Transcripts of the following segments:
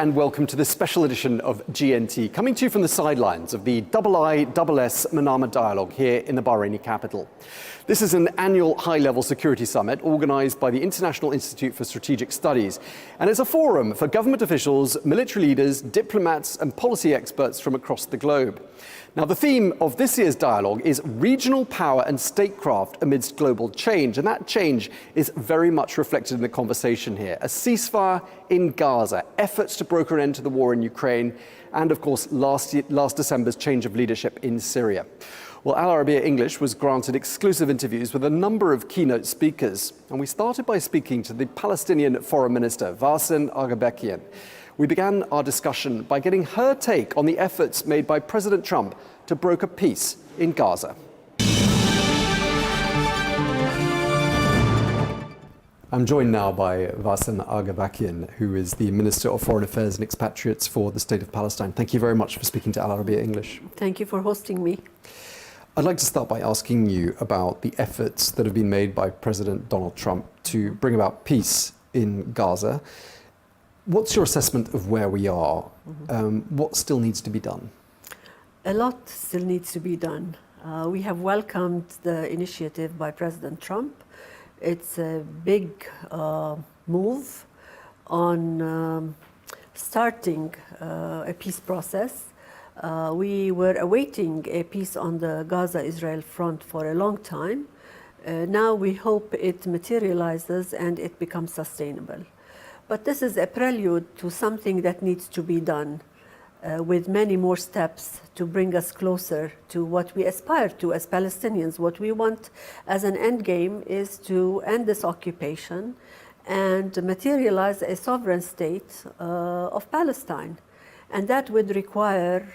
and welcome to this special edition of GNT, coming to you from the sidelines of the IISS Manama Dialogue here in the Bahraini capital. This is an annual high-level security summit organised by the International Institute for Strategic Studies, and it's a forum for government officials, military leaders, diplomats and policy experts from across the globe. Now, the theme of this year's dialogue is regional power and statecraft amidst global change, and that change is very much reflected in the conversation here. A ceasefire in Gaza, efforts to broker an end to the war in Ukraine, and of course last December's change of leadership in Syria. Well, Arabiya English was granted exclusive interviews with a number of keynote speakers, and we started by speaking to the Palestinian Foreign Minister, Varsen Aghabekian. We began our discussion by getting her take on the efforts made by President Trump to broker peace in Gaza. I'm joined now by Varsen Aghabekian, who is the Minister of Foreign Affairs and Expatriates for the State of Palestine. Thank you very much for speaking to Arabiya English. Thank you for hosting me. I'd like to start by asking you about the efforts that have been made by President Donald Trump to bring about peace in Gaza. What's your assessment of where we are? What still needs to be done? A lot still needs to be done. We have welcomed the initiative by President Trump. It's a big move on starting a peace process. We were awaiting a peace on the Gaza-Israel front for a long time. Now we hope it materializes and it becomes sustainable. But this is a prelude to something that needs to be done with many more steps to bring us closer to what we aspire to as Palestinians. What we want as an end game is to end this occupation and materialize a sovereign state of Palestine. And that would require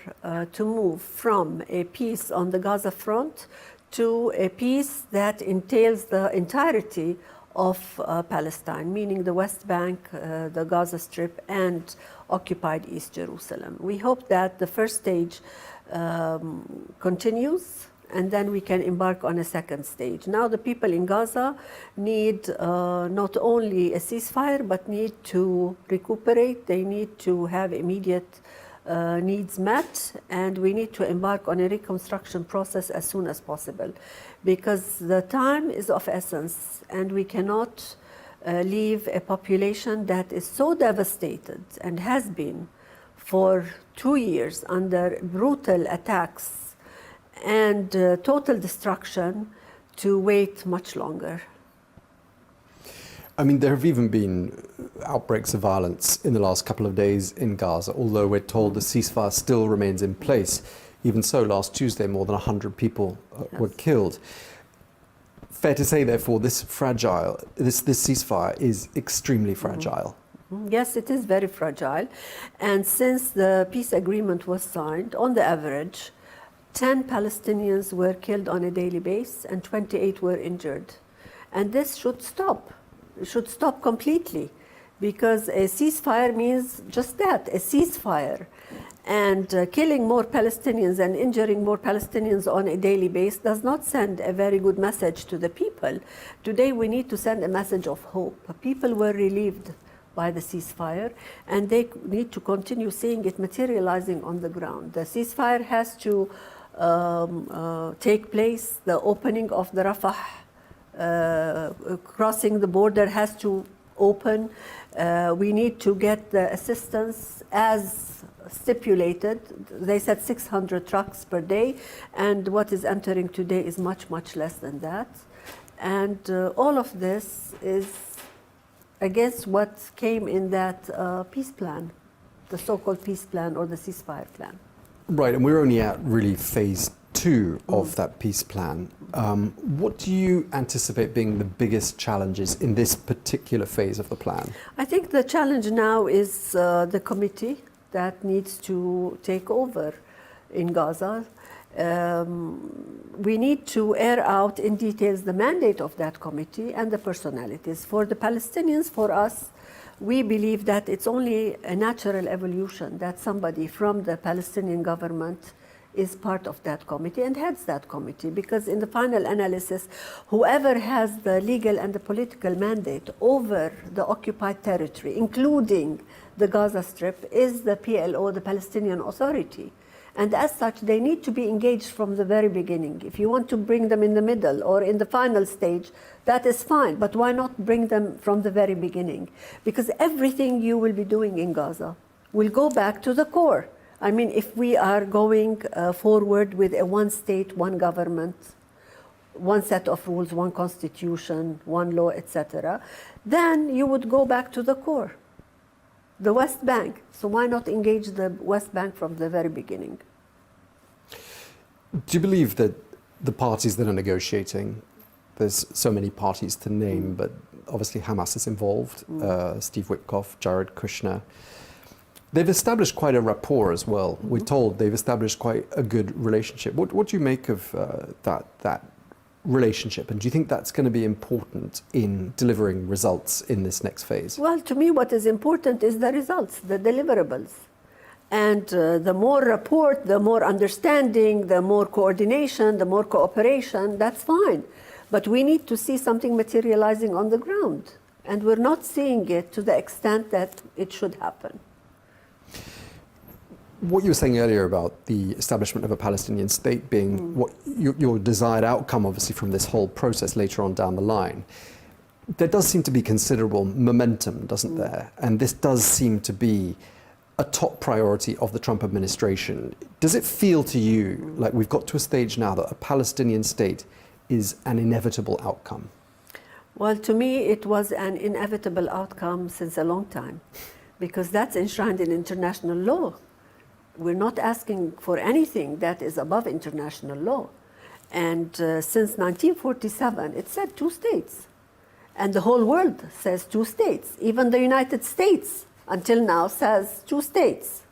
to move from a peace on the Gaza front to a peace that entails the entirety of Palestine, meaning the West Bank, the Gaza Strip, and occupied East Jerusalem. We hope that the first stage continues, and then we can embark on a second stage. Now the people in Gaza need not only a ceasefire, but need to recuperate. They need to have immediate needs met, and we need to embark on a reconstruction process as soon as possible, because the time is of essence, and we cannot leave a population that is so devastated and has been for 2 years under brutal attacks and total destruction to wait much longer. I mean, there have even been outbreaks of violence in the last couple of days in Gaza, although we're told the ceasefire still remains in place. Even so, last Tuesday, more than 100 people were killed. Fair to say, therefore, this ceasefire is extremely fragile. Yes, it is very fragile. And since the peace agreement was signed, on the average, 10 Palestinians were killed on a daily basis and 28 were injured. And this should stop. It should stop completely, because a ceasefire means just that, a ceasefire. And killing more Palestinians and injuring more Palestinians on a daily basis does not send a very good message to the people. Today we need to send a message of hope. People were relieved by the ceasefire, and they need to continue seeing it materializing on the ground. The ceasefire has to take place. The opening of the Rafah crossing the border has to open. We need to get the assistance as stipulated. They said 600 trucks per day, and what is entering today is much, much less than that. And all of this is against what came in that peace plan, the so-called peace plan or the ceasefire plan. Right, and we're only at really phase 2 of that peace plan. What do you anticipate being the biggest challenges in this particular phase of the plan? I think the challenge now is the committee that needs to take over in Gaza. We need to air out in details the mandate of that committee and the personalities. For the Palestinians, for us, we believe that it's only a natural evolution that somebody from the Palestinian government is part of that committee and heads that committee, because in the final analysis, whoever has the legal and the political mandate over the occupied territory, including the Gaza Strip is the PLO, the Palestinian Authority. And as such, they need to be engaged from the very beginning. If you want to bring them in the middle or in the final stage, that is fine. But why not bring them from the very beginning? Because everything you will be doing in Gaza will go back to the core. I mean, if we are going forward with a one state, one government, one set of rules, one constitution, one law, etc., then you would go back to the core, the West Bank. So why not engage the West Bank from the very beginning? Do you believe that the parties that are negotiating, there's so many parties to name, but obviously Hamas is involved, Steve Witkoff, Jared Kushner, they've established quite a rapport as well. We're told they've established quite a good relationship. What do you make of that relationship, and do you think that's going to be important in delivering results in this next phase? Well, to me, what is important is the results, the deliverables. And the more rapport, the more understanding, the more coordination, the more cooperation, that's fine. But we need to see something materializing on the ground. And we're not seeing it to the extent that it should happen. What you were saying earlier about the establishment of a Palestinian state being what your desired outcome, obviously, from this whole process later on down the line, there does seem to be considerable momentum, doesn't there? And this does seem to be a top priority of the Trump administration. Does it feel to you like we've got to a stage now that a Palestinian state is an inevitable outcome? Well, to me, it was an inevitable outcome since a long time, because that's enshrined in international law. We're not asking for anything that is above international law. And since 1947, it said two states. And the whole world says two states. Even the United States, until now, says two states.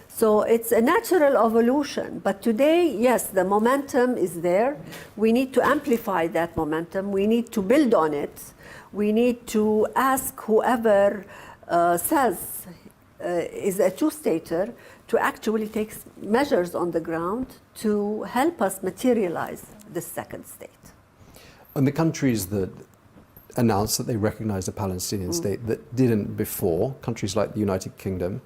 So it's a natural evolution. But today, yes, the momentum is there. We need to amplify that momentum. We need to build on it. We need to ask whoever says is a two-stater to actually take measures on the ground to help us materialize the second state. And the countries that announced that they recognized a Palestinian state that didn't before, countries like the United Kingdom,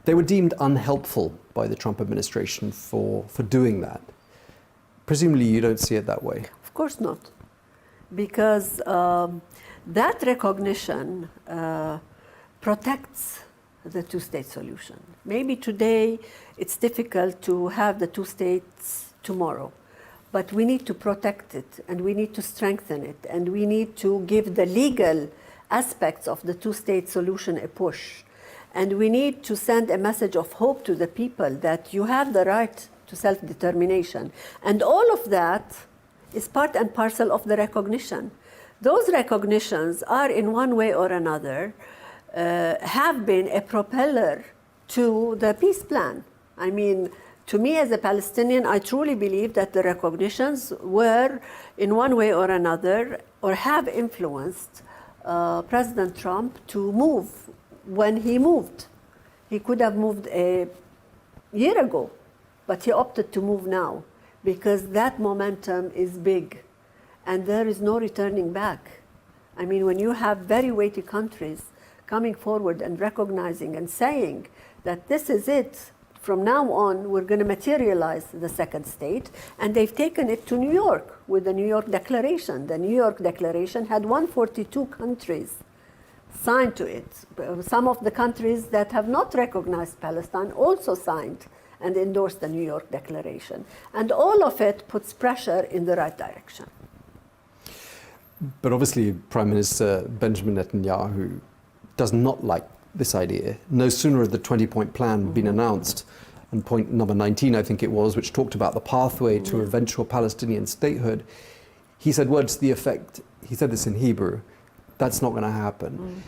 they were deemed unhelpful by the Trump administration for doing that. Presumably you don't see it that way. Of course not. Because that recognition protects the two-state solution. Maybe today it's difficult to have the two states tomorrow, but we need to protect it and we need to strengthen it and we need to give the legal aspects of the two-state solution a push. And we need to send a message of hope to the people that you have the right to self-determination. And all of that is part and parcel of the recognition. Those recognitions are in one way or another have been a propeller to the peace plan. I mean, to me as a Palestinian, I truly believe that the recognitions were in one way or another or have influenced President Trump to move when he moved. He could have moved a year ago, but he opted to move now because that momentum is big and there is no returning back. I mean, when you have very weighty countries coming forward and recognizing and saying that this is it, from now on we're going to materialize the second state, and they've taken it to New York with the New York Declaration. The New York Declaration had 142 countries signed to it. Some of the countries that have not recognized Palestine also signed and endorsed the New York Declaration. And all of it puts pressure in the right direction. But obviously Prime Minister Benjamin Netanyahu does not like this idea. No sooner had the 20-point plan been announced, and point number 19, I think it was, which talked about the pathway to eventual Palestinian statehood, he said words to the effect, he said this in Hebrew, that's not going to happen.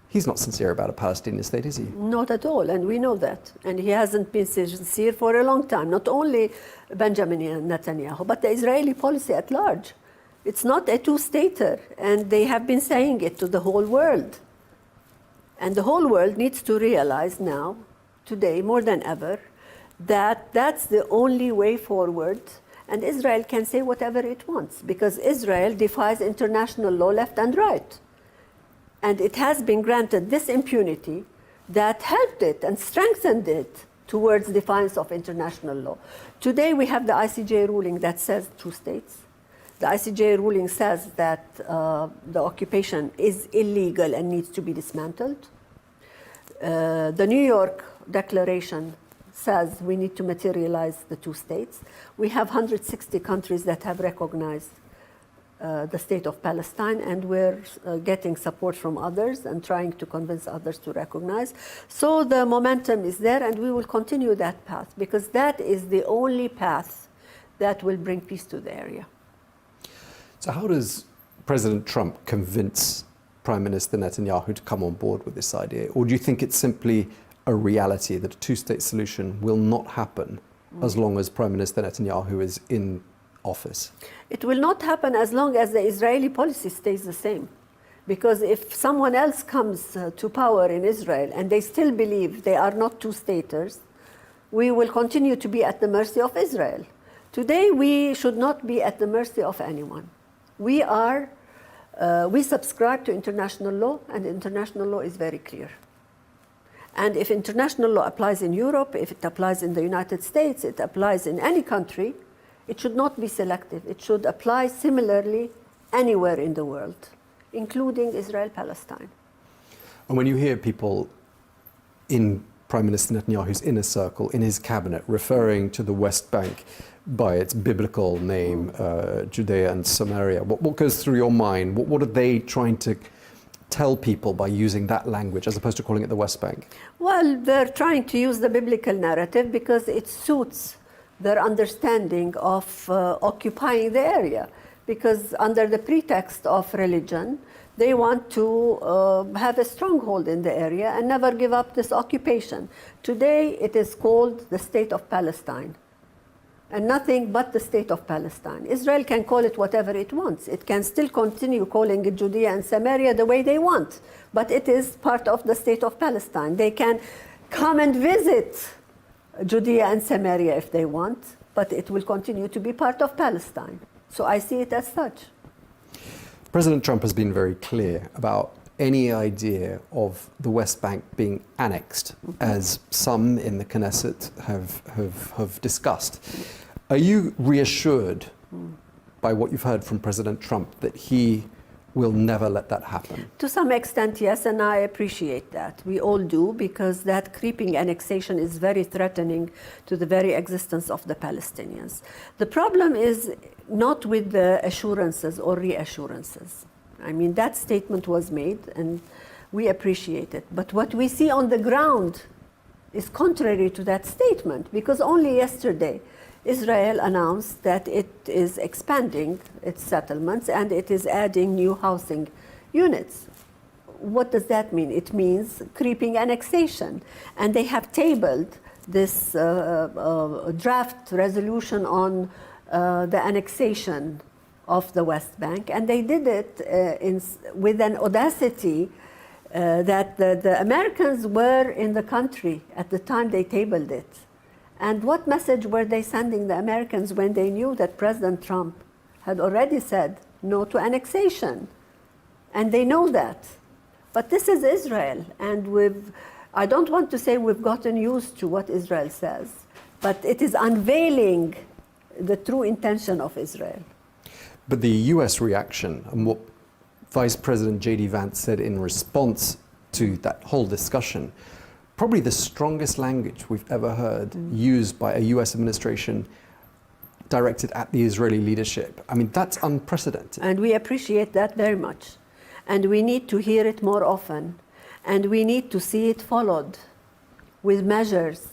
He's not sincere about a Palestinian state, is he? Not at all, and we know that. And he hasn't been sincere for a long time, not only Benjamin Netanyahu, but the Israeli policy at large. It's not a two-stater, and they have been saying it to the whole world. And the whole world needs to realize now, today more than ever, that that's the only way forward. And Israel can say whatever it wants, because Israel defies international law left and right. And it has been granted this impunity that helped it and strengthened it towards defiance of international law. Today we have the ICJ ruling that says two states. The ICJ ruling says that the occupation is illegal and needs to be dismantled. The New York Declaration says we need to materialize the two states. We have 160 countries that have recognized the state of Palestine, and we're getting support from others and trying to convince others to recognize. So the momentum is there, and we will continue that path because that is the only path that will bring peace to the area. So how does President Trump convince Prime Minister Netanyahu to come on board with this idea? Or do you think it's simply a reality that a two-state solution will not happen as long as Prime Minister Netanyahu is in office? It will not happen as long as the Israeli policy stays the same. Because if someone else comes to power in Israel and they still believe they are not two-staters, we will continue to be at the mercy of Israel. Today, we should not be at the mercy of anyone. We subscribe to international law, and international law is very clear. And if international law applies in Europe, if it applies in the United States, it applies in any country, it should not be selective. It should apply similarly anywhere in the world, including Israel-Palestine. And when you hear people in Prime Minister Netanyahu's inner circle, in his cabinet, referring to the West Bank by its biblical name, Judea and Samaria, what goes through your mind? What are they trying to tell people by using that language as opposed to calling it the West Bank? Well, they're trying to use the biblical narrative because it suits their understanding of occupying the area. Because under the pretext of religion, they want to have a stronghold in the area and never give up this occupation. Today, it is called the State of Palestine, and nothing but the State of Palestine. Israel can call it whatever it wants. It can still continue calling it Judea and Samaria the way they want, but it is part of the State of Palestine. They can come and visit Judea and Samaria if they want, but it will continue to be part of Palestine. So I see it as such. President Trump has been very clear about any idea of the West Bank being annexed, as some in the Knesset have discussed. Are you reassured by what you've heard from President Trump that he will never let that happen? To some extent, yes, and I appreciate that. We all do, because that creeping annexation is very threatening to the very existence of the Palestinians. The problem is not with the assurances or reassurances. I mean, that statement was made, and we appreciate it. But what we see on the ground is contrary to that statement, because only yesterday, Israel announced that it is expanding its settlements and it is adding new housing units. What does that mean? It means creeping annexation. And they have tabled this draft resolution on the annexation of the West Bank, and they did it with an audacity that the Americans were in the country at the time they tabled it. And what message were they sending the Americans when they knew that President Trump had already said no to annexation? And they know that. But this is Israel, and I don't want to say we've gotten used to what Israel says, but it is unveiling the true intention of Israel. But the US reaction and what Vice President J.D. Vance said in response to that whole discussion, probably the strongest language we've ever heard used by a US administration directed at the Israeli leadership. I mean, that's unprecedented. And we appreciate that very much. And we need to hear it more often. And we need to see it followed with measures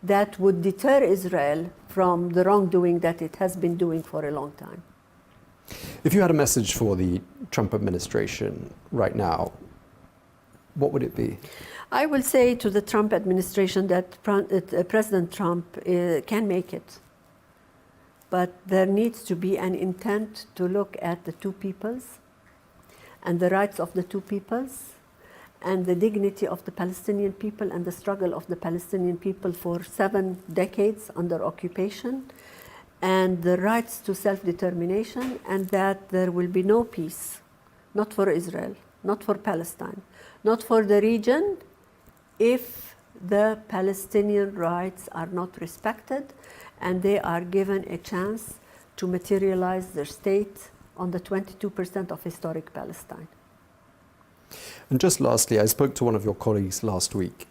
that would deter Israel from the wrongdoing that it has been doing for a long time. If you had a message for the Trump administration right now, what would it be? I will say to the Trump administration that President Trump can make it. But there needs to be an intent to look at the two peoples and the rights of the two peoples and the dignity of the Palestinian people and the struggle of the Palestinian people for 7 decades under occupation, and the rights to self-determination, and that there will be no peace, not for Israel, not for Palestine, not for the region, if the Palestinian rights are not respected and they are given a chance to materialize their state on the 22% of historic Palestine. And just lastly, I spoke to one of your colleagues last week,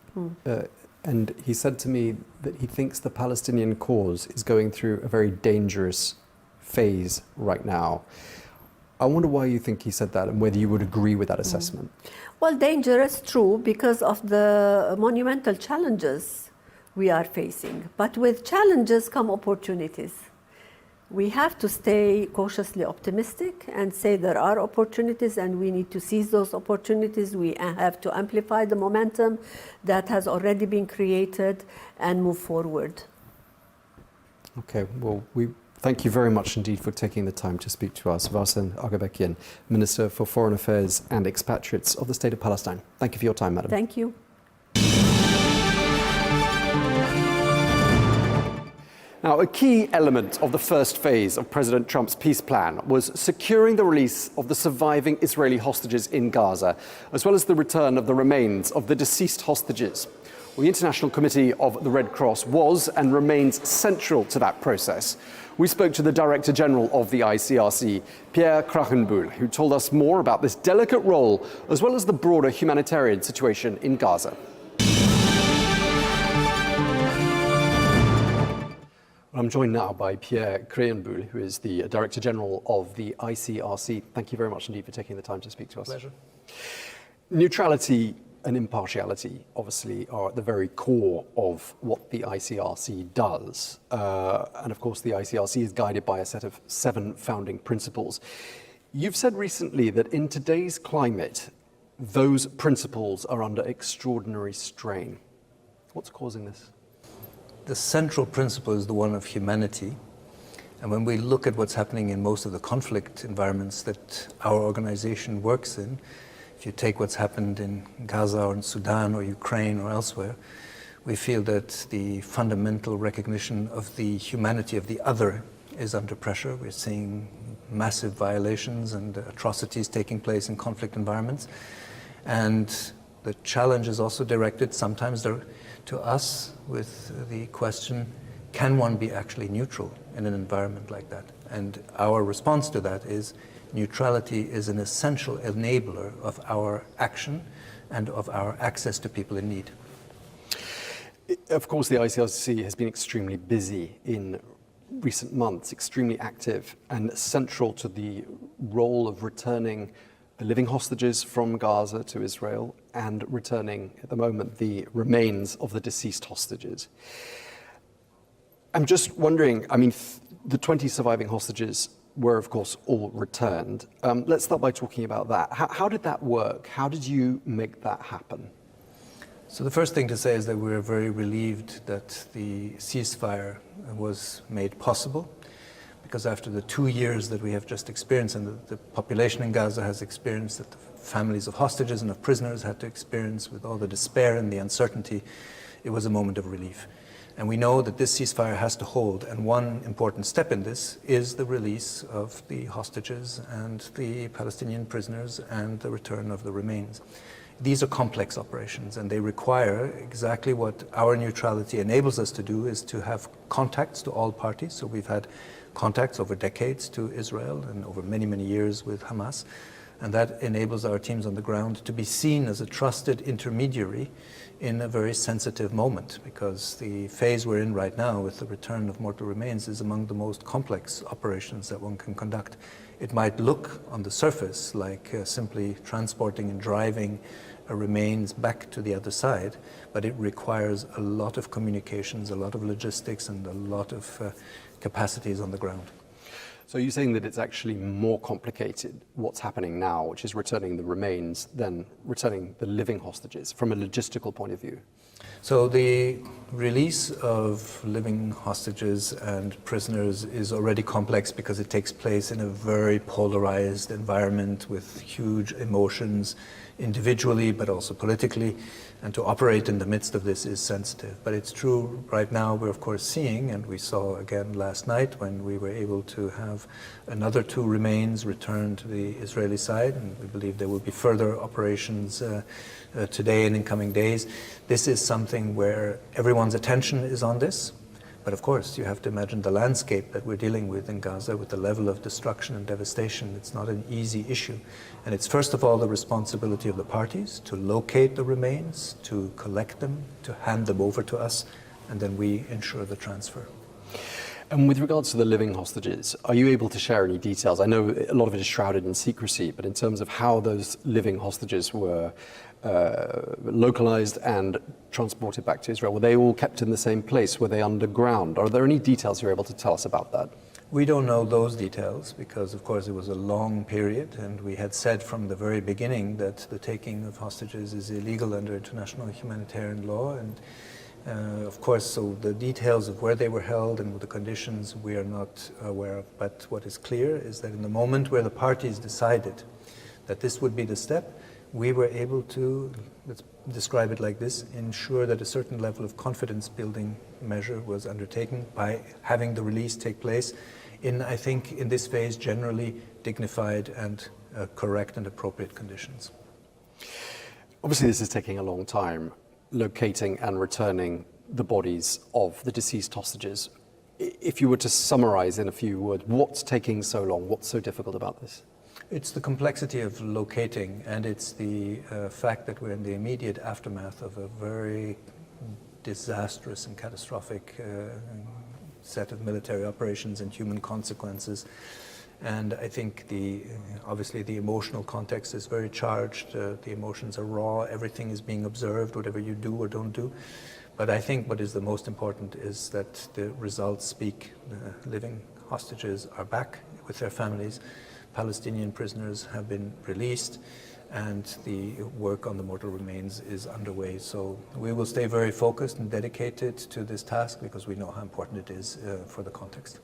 and he said to me that he thinks the Palestinian cause is going through a very dangerous phase right now. I wonder why you think he said that and whether you would agree with that assessment. Well, dangerous, true, because of the monumental challenges we are facing. But with challenges come opportunities. We have to stay cautiously optimistic and say there are opportunities and we need to seize those opportunities. We have to amplify the momentum that has already been created and move forward. Okay, well, we thank you very much indeed for taking the time to speak to us. Varsen Aghabekian, Minister for Foreign Affairs and Expatriates of the State of Palestine. Thank you for your time, Madam. Thank you. Now, a key element of the first phase of President Trump's peace plan was securing the release of the surviving Israeli hostages in Gaza, as well as the return of the remains of the deceased hostages. Well, the International Committee of the Red Cross was and remains central to that process. We spoke to the Director General of the ICRC, Pierre, who told us more about this delicate role, as well as the broader humanitarian situation in Gaza. I'm joined now by Pierre Krähenbühl, who is the Director General of the ICRC. Thank you very much indeed for taking the time to speak to us. Pleasure. Neutrality and impartiality obviously are at the very core of what the ICRC does. And of course, the ICRC is guided by a set of 7 founding principles. You've said recently that in today's climate, those principles are under extraordinary strain. What's causing this? The central principle is the one of humanity. And when we look at what's happening in most of the conflict environments that our organization works in, if you take what's happened in Gaza or in Sudan or Ukraine or elsewhere, we feel that the fundamental recognition of the humanity of the other is under pressure. We're seeing massive violations and atrocities taking place in conflict environments. And the challenge is also directed sometimes to us with the question, can one be actually neutral in an environment like that? And our response to that is neutrality is an essential enabler of our action and of our access to people in need. Of course, the ICRC has been extremely busy in recent months, extremely active and central to the role of returning the living hostages from Gaza to Israel and returning, at the moment, the remains of the deceased hostages. I'm just wondering, I mean, the 20 surviving hostages were, of course, all returned. Let's start by talking about that. How did that work? How did you make that happen? So the first thing to say is that we're very relieved that the ceasefire was made possible, because after the 2 years that we have just experienced and the population in Gaza has experienced, that the families of hostages and of prisoners had to experience with all the despair and the uncertainty, it was a moment of relief. And we know that this ceasefire has to hold, and one important step in this is the release of the hostages and the Palestinian prisoners and the return of the remains. These are complex operations, and they require exactly what our neutrality enables us to do, is to have contacts to all parties. So we've had contacts over decades to Israel and over many, many years with Hamas. And that enables our teams on the ground to be seen as a trusted intermediary in a very sensitive moment, because the phase we're in right now with the return of mortal remains is among the most complex operations that one can conduct. It might look on the surface like simply transporting and driving remains back to the other side, but it requires a lot of communications, a lot of logistics, and a lot of capacities on the ground. So you're saying that it's actually more complicated what's happening now, which is returning the remains, than returning the living hostages from a logistical point of view? So the release of living hostages and prisoners is already complex because it takes place in a very polarized environment with huge emotions individually but also politically, and to operate in the midst of this is sensitive. But it's true right now we're of course seeing, and we saw again last night when we were able to have another 2 remains returned to the Israeli side, and we believe there will be further operations today and in coming days. This is something where everyone's attention is on this. But of course, you have to imagine the landscape that we're dealing with in Gaza with the level of destruction and devastation. It's not an easy issue. And it's first of all the responsibility of the parties to locate the remains, to collect them, to hand them over to us, and then we ensure the transfer. And with regards to the living hostages, are you able to share any details? I know a lot of it is shrouded in secrecy, but in terms of how those living hostages were localized and transported back to Israel, were they all kept in the same place? Were they underground? Are there any details you're able to tell us about that? We don't know those details because, of course, it was a long period, and we had said from the very beginning that the taking of hostages is illegal under international humanitarian law. And of course, so the details of where they were held and the conditions we are not aware of. But what is clear is that in the moment where the parties decided that this would be the step, we were able to, let's describe it like this, ensure that a certain level of confidence building measure was undertaken by having the release take place in, I think, in this phase, generally dignified and correct and appropriate conditions. Obviously, this is taking a long time, locating and returning the bodies of the deceased hostages. If you were to summarize in a few words, what's taking so long? What's so difficult about this? It's the complexity of locating, and it's the fact that we're in the immediate aftermath of a very disastrous and catastrophic set of military operations and human consequences. And I think obviously the emotional context is very charged. The emotions are raw. Everything is being observed, whatever you do or don't do. But I think what is the most important is that the results speak. The living hostages are back with their families. Palestinian prisoners have been released, and the work on the mortal remains is underway. So we will stay very focused and dedicated to this task because we know how important it is for the context.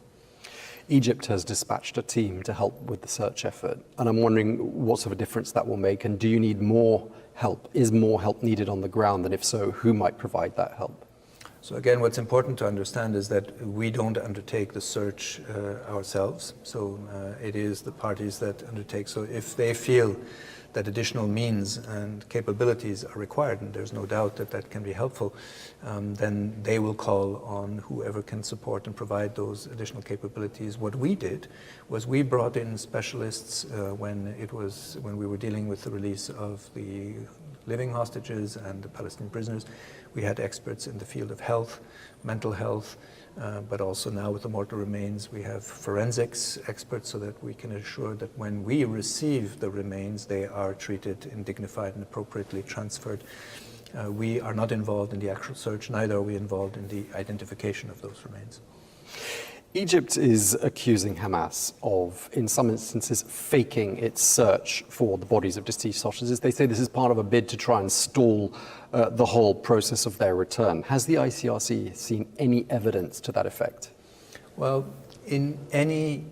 Egypt has dispatched a team to help with the search effort, and I'm wondering what sort of difference that will make, and do you need more help? Is more help needed on the ground, and if so, who might provide that help? So again, what's important to understand is that we don't undertake the search ourselves. So it is the parties that undertake. So if they feel that additional means and capabilities are required, and there's no doubt that that can be helpful, then they will call on whoever can support and provide those additional capabilities. What we did was we brought in specialists when we were dealing with the release of the living hostages and the Palestinian prisoners. We had experts in the field of health, mental health, but also now with the mortal remains, we have forensics experts so that we can ensure that when we receive the remains, they are treated and dignified and appropriately transferred. We are not involved in the actual search, neither are we involved in the identification of those remains. Egypt is accusing Hamas of, in some instances, faking its search for the bodies of deceased hostages. They say this is part of a bid to try and stall the whole process of their return. Has the ICRC seen any evidence to that effect? Well, in any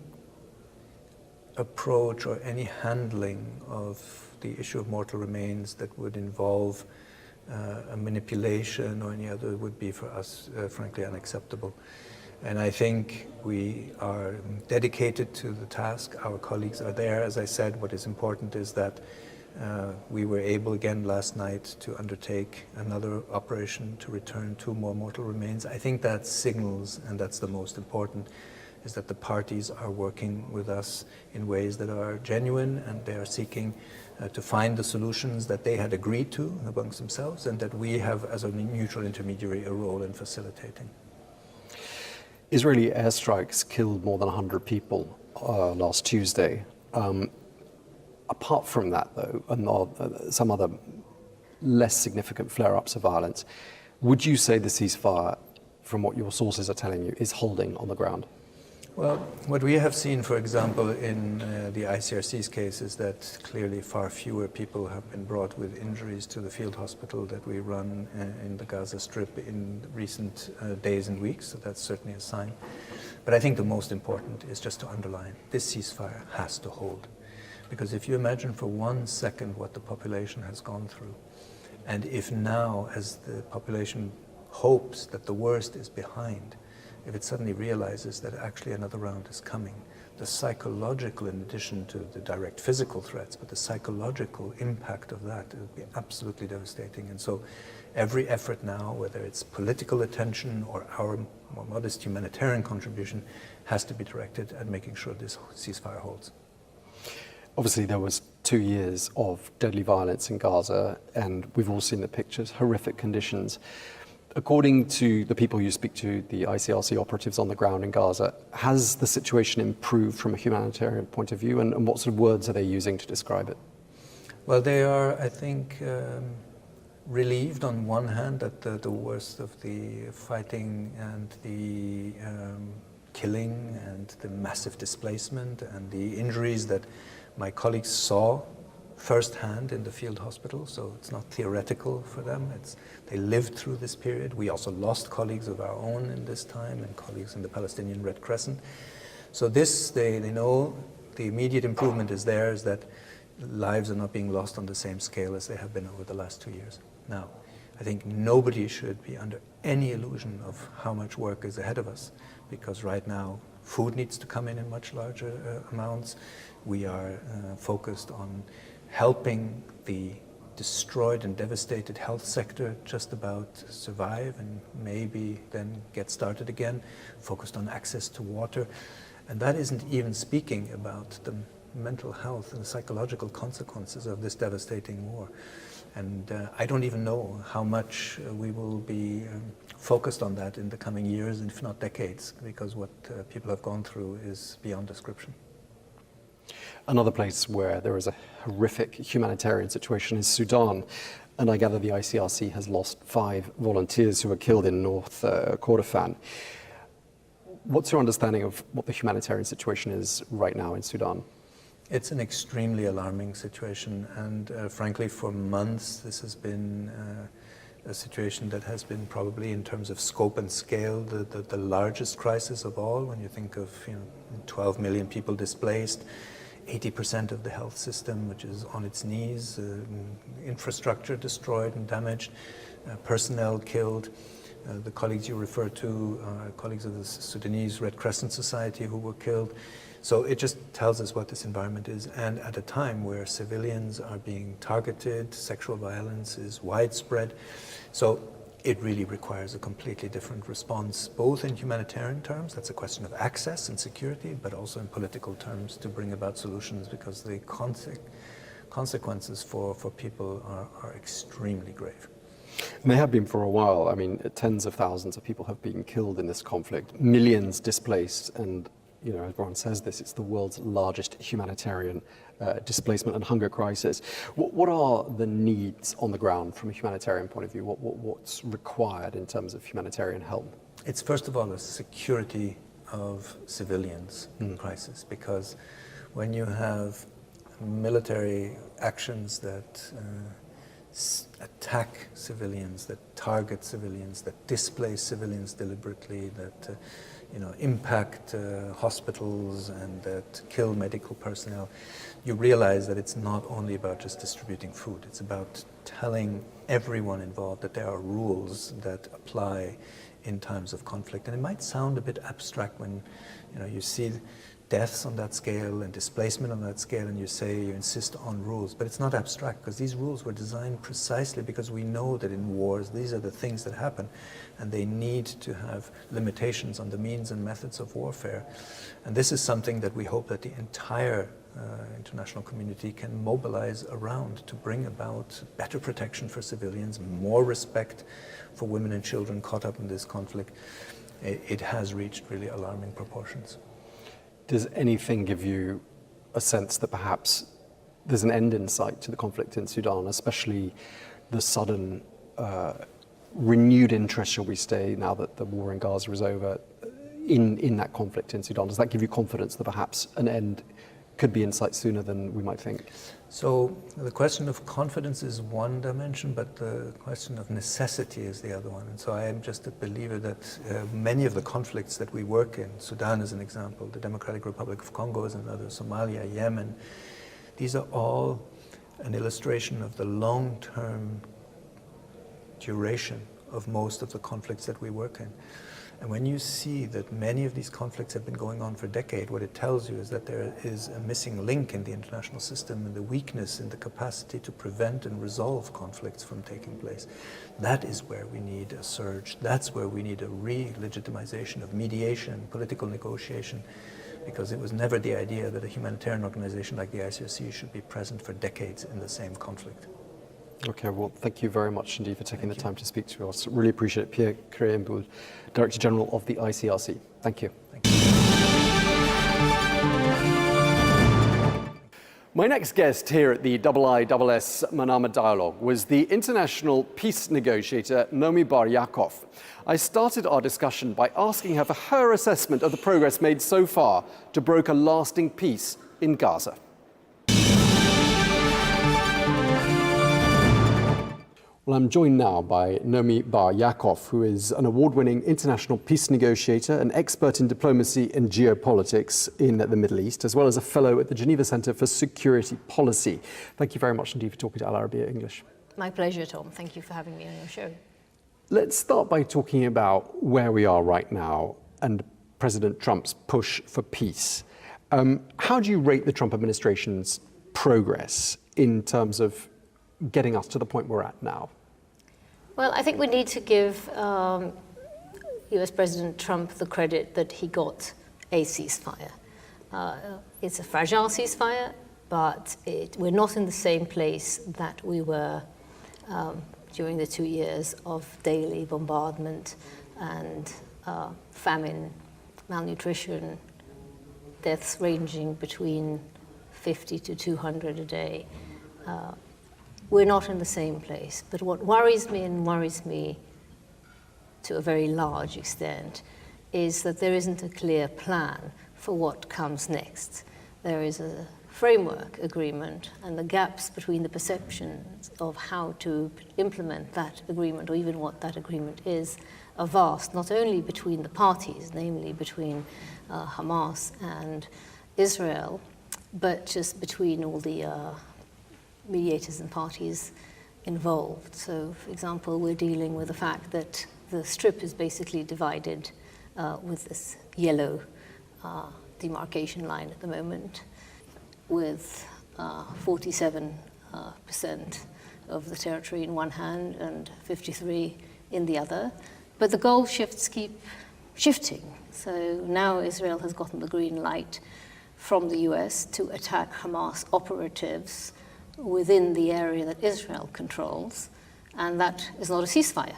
approach or any handling of the issue of mortal remains that would involve a manipulation or any other would be for us, frankly, unacceptable. And I think we are dedicated to the task. Our colleagues are there. As I said, what is important is that we were able again last night to undertake another operation to return 2 more mortal remains. I think that signals, and that's the most important, is that the parties are working with us in ways that are genuine, and they are seeking to find the solutions that they had agreed to amongst themselves, and that we have, as a neutral intermediary, a role in facilitating. Israeli airstrikes killed more than 100 people last Tuesday. Apart from that, though, and some other less significant flare-ups of violence, would you say the ceasefire, from what your sources are telling you, is holding on the ground? Well, what we have seen, for example, in the ICRC's case is that clearly far fewer people have been brought with injuries to the field hospital that we run in the Gaza Strip in recent days and weeks, so that's certainly a sign. But I think the most important is just to underline, this ceasefire has to hold. Because if you imagine for 1 second what the population has gone through, and if now, as the population hopes that the worst is behind, if it suddenly realizes that actually another round is coming, the psychological, in addition to the direct physical threats, but the psychological impact of that would be absolutely devastating. And so every effort now, whether it's political attention or our more modest humanitarian contribution, has to be directed at making sure this ceasefire holds. Obviously, there was 2 years of deadly violence in Gaza, and we've all seen the pictures, horrific conditions. According to the people you speak to, the ICRC operatives on the ground in Gaza, has the situation improved from a humanitarian point of view, and what sort of words are they using to describe it? Well, they are, I think, relieved on one hand that the worst of the fighting and the killing and the massive displacement and the injuries that my colleagues saw firsthand in the field hospital, so it's not theoretical for them. They lived through this period. We also lost colleagues of our own in this time and colleagues in the Palestinian Red Crescent. So this, they know the immediate improvement is there, is that lives are not being lost on the same scale as they have been over the last 2 years. Now, I think nobody should be under any illusion of how much work is ahead of us, because right now food needs to come in much larger amounts. We are focused on helping the destroyed and devastated health sector just about survive and maybe then get started again, focused on access to water. And that isn't even speaking about the mental health and psychological consequences of this devastating war. And I don't even know how much we will be focused on that in the coming years, if not decades, because what people have gone through is beyond description. Another place where there is a horrific humanitarian situation is Sudan, and I gather the ICRC has lost 5 volunteers who were killed in North Kordofan. What's your understanding of what the humanitarian situation is right now in Sudan? It's an extremely alarming situation, and frankly, for months this has been a situation that has been probably, in terms of scope and scale, the largest crisis of all. When you think of 12 million people displaced, 80% of the health system, which is on its knees, infrastructure destroyed and damaged, personnel killed. The colleagues you refer to are colleagues of the Sudanese Red Crescent Society who were killed. So it just tells us what this environment is, and at a time where civilians are being targeted, sexual violence is widespread. So it really requires a completely different response, both in humanitarian terms, that's a question of access and security, but also in political terms to bring about solutions, because the consequences for people are extremely grave. And they have been for a while. I mean, tens of thousands of people have been killed in this conflict, millions displaced, and as everyone says this, it's the world's largest humanitarian displacement and hunger crisis. What are the needs on the ground from a humanitarian point of view? What's required in terms of humanitarian help? It's first of all a security of civilians crisis, because when you have military actions that attack civilians, that target civilians, that displace civilians deliberately, that impact hospitals and that kill medical personnel, you realize that it's not only about just distributing food, it's about telling everyone involved that there are rules that apply in times of conflict. And it might sound a bit abstract when you see deaths on that scale and displacement on that scale, and you insist on rules, but it's not abstract, because these rules were designed precisely because we know that in wars these are the things that happen, and they need to have limitations on the means and methods of warfare. And this is something that we hope that the entire international community can mobilize around to bring about better protection for civilians, more respect for women and children caught up in this conflict. It has reached really alarming proportions. Does anything give you a sense that perhaps there's an end in sight to the conflict in Sudan, especially the sudden renewed interest, shall we say, now that the war in Gaza is over, in that conflict in Sudan? Does that give you confidence that perhaps an end could be in sight sooner than we might think? So the question of confidence is one dimension, but the question of necessity is the other one. And so I am just a believer that many of the conflicts that we work in, Sudan is an example, the Democratic Republic of Congo is another, Somalia, Yemen, these are all an illustration of the long-term duration of most of the conflicts that we work in. And when you see that many of these conflicts have been going on for decades, what it tells you is that there is a missing link in the international system and the weakness in the capacity to prevent and resolve conflicts from taking place. That is where we need a surge. That's where we need a re-legitimization of mediation, political negotiation, because it was never the idea that a humanitarian organization like the ICRC should be present for decades in the same conflict. Okay, well, thank you very much indeed for taking the time to speak to us. Really appreciate it. Pierre Krähenbühl, Director General of the ICRC. Thank you. Thank you. My next guest here at the IISS Manama Dialogue was the international peace negotiator Nomi Yaacov. I started our discussion by asking her for her assessment of the progress made so far to broker lasting peace in Gaza. Well, I'm joined now by Nomi Yaacov, who is an award-winning international peace negotiator, an expert in diplomacy and geopolitics in the Middle East, as well as a fellow at the Geneva Center for Security Policy. Thank you very much indeed for talking to Arabiya English. My pleasure, Tom. Thank you for having me on your show. Let's start by talking about where we are right now and President Trump's push for peace. How do you rate the Trump administration's progress in terms of getting us to the point we're at now? Well, I think we need to give US President Trump the credit that he got a ceasefire. It's a fragile ceasefire, but we're not in the same place that we were during the 2 years of daily bombardment and famine, malnutrition, deaths ranging between 50 to 200 a day. We're not in the same place. But what worries me to a very large extent is that there isn't a clear plan for what comes next. There is a framework agreement, and the gaps between the perceptions of how to implement that agreement, or even what that agreement is, are vast, not only between the parties, namely between Hamas and Israel, but just between all the mediators and parties involved. So, for example, we're dealing with the fact that the Strip is basically divided with this yellow demarcation line at the moment, with 47% of the territory in one hand and 53% in the other. But the goalshifts keep shifting. So now Israel has gotten the green light from the US to attack Hamas operatives within the area that Israel controls, and that is not a ceasefire.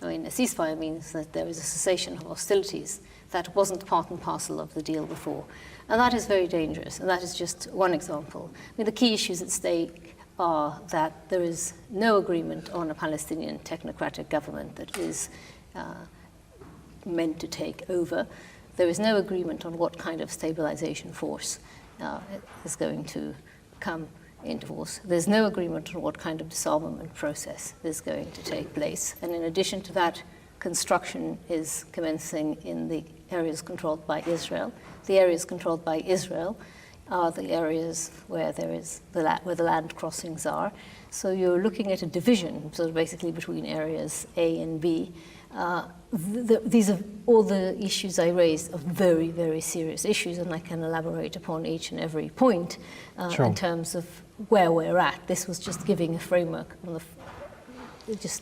I mean, a ceasefire means that there is a cessation of hostilities. That wasn't part and parcel of the deal before. And that is very dangerous, and that is just one example. I mean, the key issues at stake are that there is no agreement on a Palestinian technocratic government that is meant to take over. There is no agreement on what kind of stabilization force is going to come into force. There's no agreement on what kind of disarmament process is going to take place. And in addition to that, construction is commencing in the areas controlled by Israel. The areas controlled by Israel are the areas where there is where the land crossings are. So you're looking at a division, sort of basically between areas A and B. These are all the issues I raised are very, very serious issues, and I can elaborate upon each and every point Sure. in terms of where we're at. This was just giving a framework on just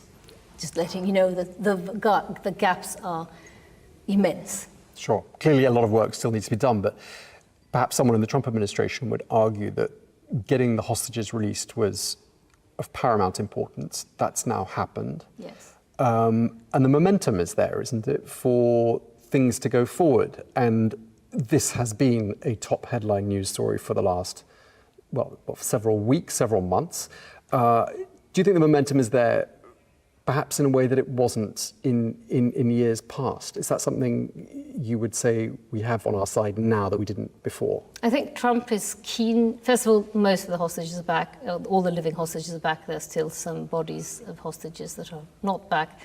letting you know that the gaps are immense. Sure. Clearly, a lot of work still needs to be done, but perhaps someone in the Trump administration would argue that getting the hostages released was of paramount importance. That's now happened. Yes. And the momentum is there, isn't it, for things to go forward? And this has been a top headline news story for the last, several weeks, several months. Do you think the momentum is there perhaps in a way that it wasn't in years past? Is that something you would say we have on our side now that we didn't before? I think Trump is keen. First of all, most of the hostages are back. All the living hostages are back. There are still some bodies of hostages that are not back.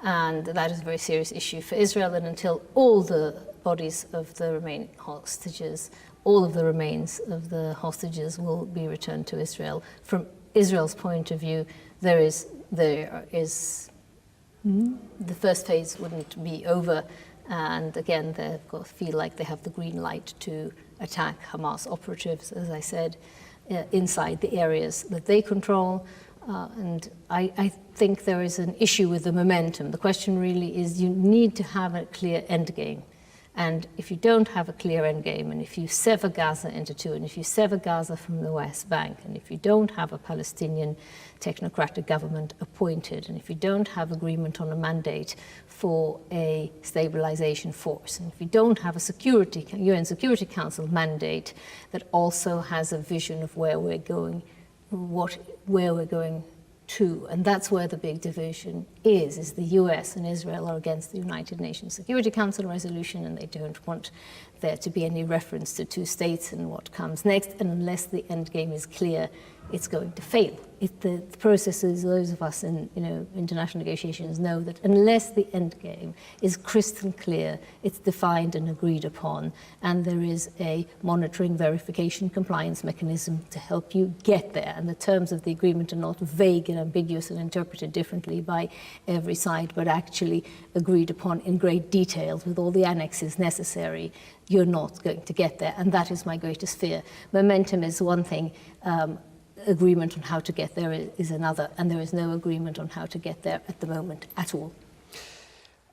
And that is a very serious issue for Israel. And until all the bodies of the remaining hostages, all of the remains of the hostages will be returned to Israel. From Israel's point of view, there is the first phase wouldn't be over, and again they feel like they have the green light to attack Hamas operatives, as I said, inside the areas that they control. And I think there is an issue with the momentum. The question really is you need to have a clear end game. And if you don't have a clear end game, and if you sever Gaza into two, and if you sever Gaza from the West Bank, and if you don't have a Palestinian technocratic government appointed, and if you don't have agreement on a mandate for a stabilization force, and if you don't have a UN Security Council mandate that also has a vision of where we're going, where we're going to, and that's where the big division is the US and Israel are against the United Nations Security Council resolution, and they don't want there to be any reference to two states and what comes next, and unless the end game is clear, it's going to fail. The processes, those of us in international negotiations know that unless the end game is crystal clear, it's defined and agreed upon, and there is a monitoring, verification, compliance mechanism to help you get there, and the terms of the agreement are not vague and ambiguous and interpreted differently by every side, but actually agreed upon in great detail with all the annexes necessary, you're not going to get there. And that is my greatest fear. Momentum is one thing. Agreement on how to get there is another, and there is no agreement on how to get there at the moment at all.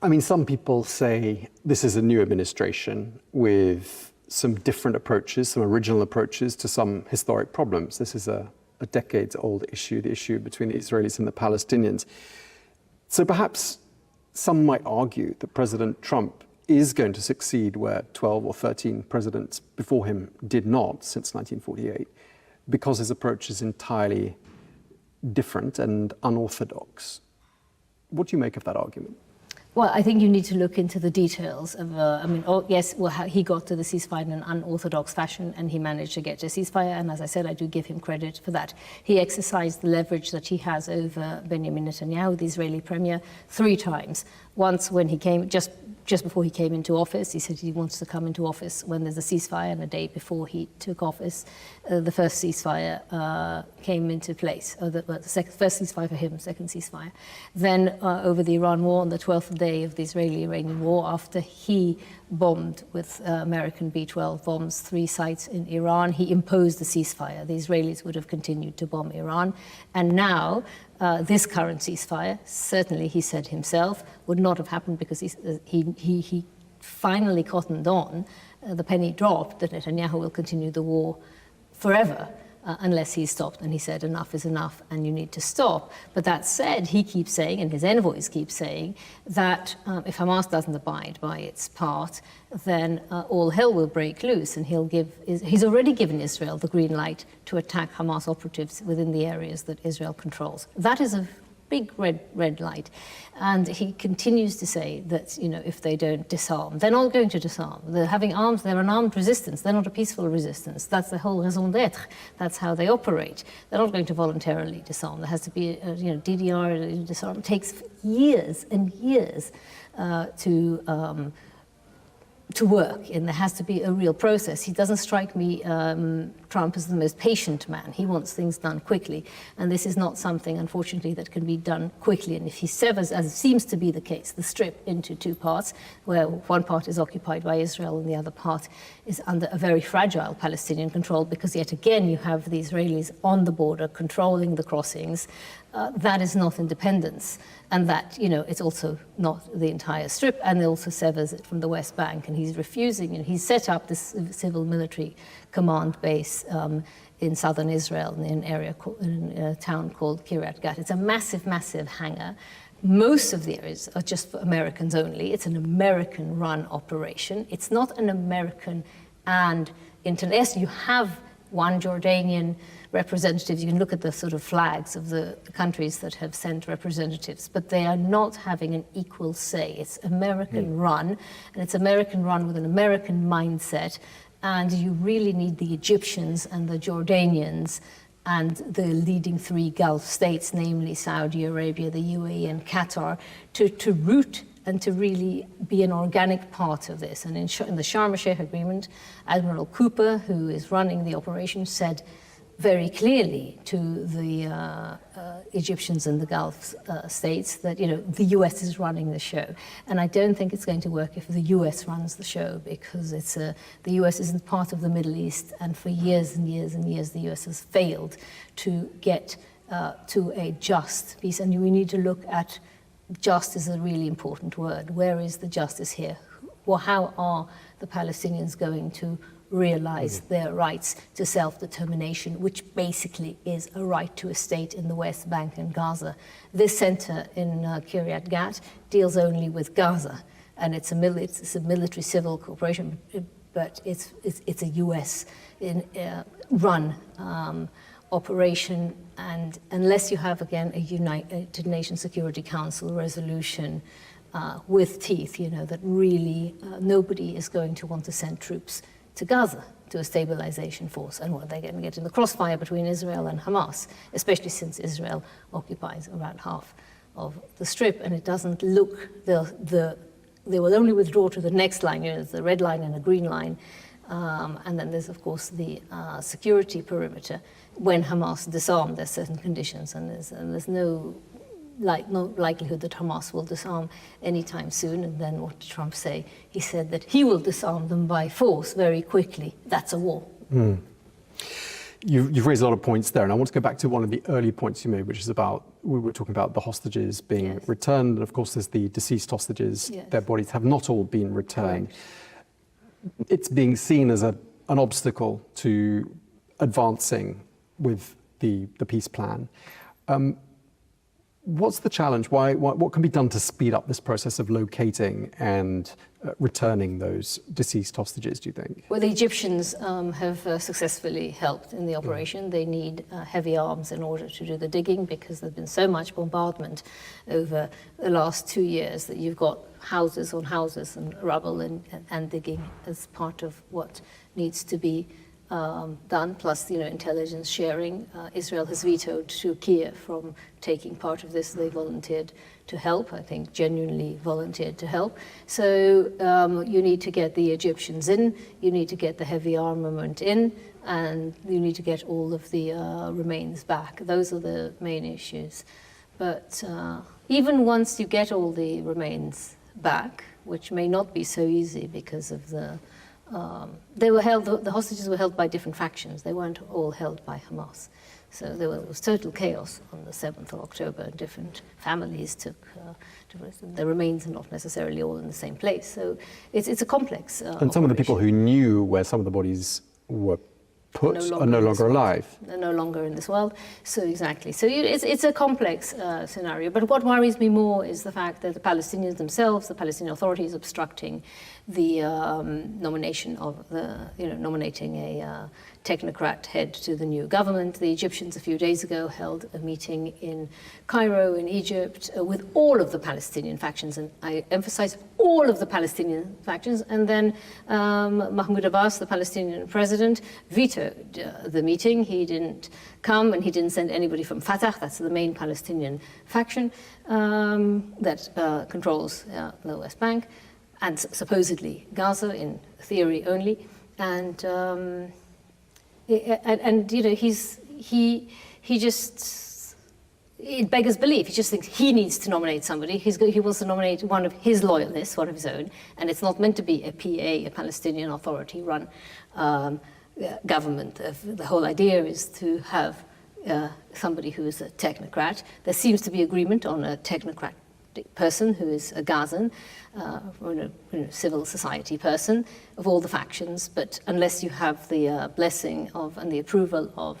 I mean, some people say this is a new administration with some different approaches, some original approaches to some historic problems. This is a decades-old issue, the issue between the Israelis and the Palestinians. So perhaps some might argue that President Trump is going to succeed where 12 or 13 presidents before him did not since 1948. Because his approach is entirely different and unorthodox. What do you make of that argument? Well, I think you need to look into the details of, he got to the ceasefire in an unorthodox fashion, and he managed to get to a ceasefire, and as I said, I do give him credit for that. He exercised the leverage that he has over Benjamin Netanyahu, the Israeli premier, 3 times. Once when he came, just before he came into office, he said he wants to come into office when there's a ceasefire, and a day before he took office, the first ceasefire came into place, first ceasefire for him, second ceasefire. Then over the Iran war on the 12th day of the Israeli-Iranian war, after he bombed with American B-12 bombs 3 sites in Iran, he imposed the ceasefire. The Israelis would have continued to bomb Iran. And now, this current ceasefire, certainly he said himself, would not have happened because he finally cottoned on, the penny dropped, that Netanyahu will continue the war forever unless he's stopped. And he said enough is enough and you need to stop. But that said, he keeps saying, and his envoys keep saying, that if Hamas doesn't abide by its part, then all hell will break loose, and he's already given Israel the green light to attack Hamas operatives within the areas that Israel controls. That is a big red light. And he continues to say that, if they don't disarm, they're not going to disarm. They're having arms, they're an armed resistance. They're not a peaceful resistance. That's the whole raison d'etre. That's how they operate. They're not going to voluntarily disarm. There has to be, DDR disarm. It takes years and years to work, and there has to be a real process. He doesn't strike me, Trump, as the most patient man. He wants things done quickly, and this is not something, unfortunately, that can be done quickly. And if he severs, as seems to be the case, the strip into 2 parts, where one part is occupied by Israel and the other part is under a very fragile Palestinian control, because yet again you have the Israelis on the border controlling the crossings, that is not independence. And that, it's also not the entire strip, and it also severs it from the West Bank. And he's refusing, and he's set up this civil military command base in southern Israel, in a town called Kiryat Gat. It's a massive, massive hangar. Most of the areas are just for Americans only. It's an American-run operation. It's not an American and international. You have one Jordanian representative. You can look at the sort of flags of the countries that have sent representatives, but they are not having an equal say. It's American run, and it's American run with an American mindset, and you really need the Egyptians and the Jordanians and the leading three Gulf states, namely Saudi Arabia, the UAE, and Qatar, to root and to really be an organic part of this. And in the Sharm el-Sheikh agreement, Admiral Cooper, who is running the operation, said very clearly to the Egyptians and the Gulf states that, you know, the US is running the show. And I don't think it's going to work if the US runs the show, because it's the US isn't part of the Middle East, and for years and years and years the US has failed to get to a just peace. And we need to look at just is a really important word. Where is the justice here? Well, how are the Palestinians going to realize their rights to self-determination, which basically is a right to a state in the West Bank and Gaza? This center in Kiryat Gat deals only with Gaza, and it's a military civil corporation, but it's a US run operation, and unless you have, again, a United Nations Security Council resolution with teeth, you know, that really nobody is going to want to send troops to Gaza, to a stabilization force. And what they're going to get in the crossfire between Israel and Hamas, especially since Israel occupies around half of the Strip, and it doesn't look, they will only withdraw to the next line, you know, the red line and the green line. And then there's, of course, the security perimeter. When Hamas disarmed, there's certain conditions, and there's no likelihood that Hamas will disarm anytime soon. And then what did Trump say? He said that he will disarm them by force very quickly. That's a war. You've raised a lot of points there, and I want to go back to one of the early points you made, which is about, we were talking about the hostages being returned, and of course there's the deceased hostages. Their bodies have not all been returned. Correct. It's being seen as an obstacle to advancing with the peace plan. What's the challenge? What can be done to speed up this process of locating and returning those deceased hostages, do you think? Well, the Egyptians have successfully helped in the operation. They need heavy arms in order to do the digging, because there's been so much bombardment over the last 2 years that you've got houses on houses and rubble and digging as part of what needs to be done, plus, you know, intelligence sharing. Israel has vetoed Turkey from taking part of this. They volunteered to help, I think genuinely volunteered to help. So you need to get the Egyptians in, you need to get the heavy armament in, and you need to get all of the remains back. Those are the main issues. But even once you get all the remains back, which may not be so easy because of the they were held, the hostages were held by different factions. They weren't all held by Hamas. So there was total chaos on the 7th of October. Different families took, the remains are not necessarily all in the same place. So it's a complex And some of the people who knew where some of the bodies were put are no longer alive. They're no longer in this world. So exactly. So it's a complex scenario. But what worries me more is the fact that the Palestinians themselves, the Palestinian Authority, is obstructing the nomination of nominating a technocrat head to the new government. The Egyptians a few days ago held a meeting in Cairo in Egypt with all of the Palestinian factions, and I emphasize all of the Palestinian factions. And then Mahmoud Abbas, the Palestinian president, vetoed the meeting. He didn't come, and he didn't send anybody from Fatah, that's the main Palestinian faction that controls the West Bank, and supposedly Gaza in theory only. And you know, he just, it beggars belief. He just thinks he needs to nominate somebody. He wants to nominate one of his loyalists, one of his own, and it's not meant to be a PA, a Palestinian Authority-run government. The whole idea is to have somebody who is a technocrat. There seems to be agreement on a technocrat person who is a Gazan, civil society person of all the factions, but unless you have the blessing of and the approval of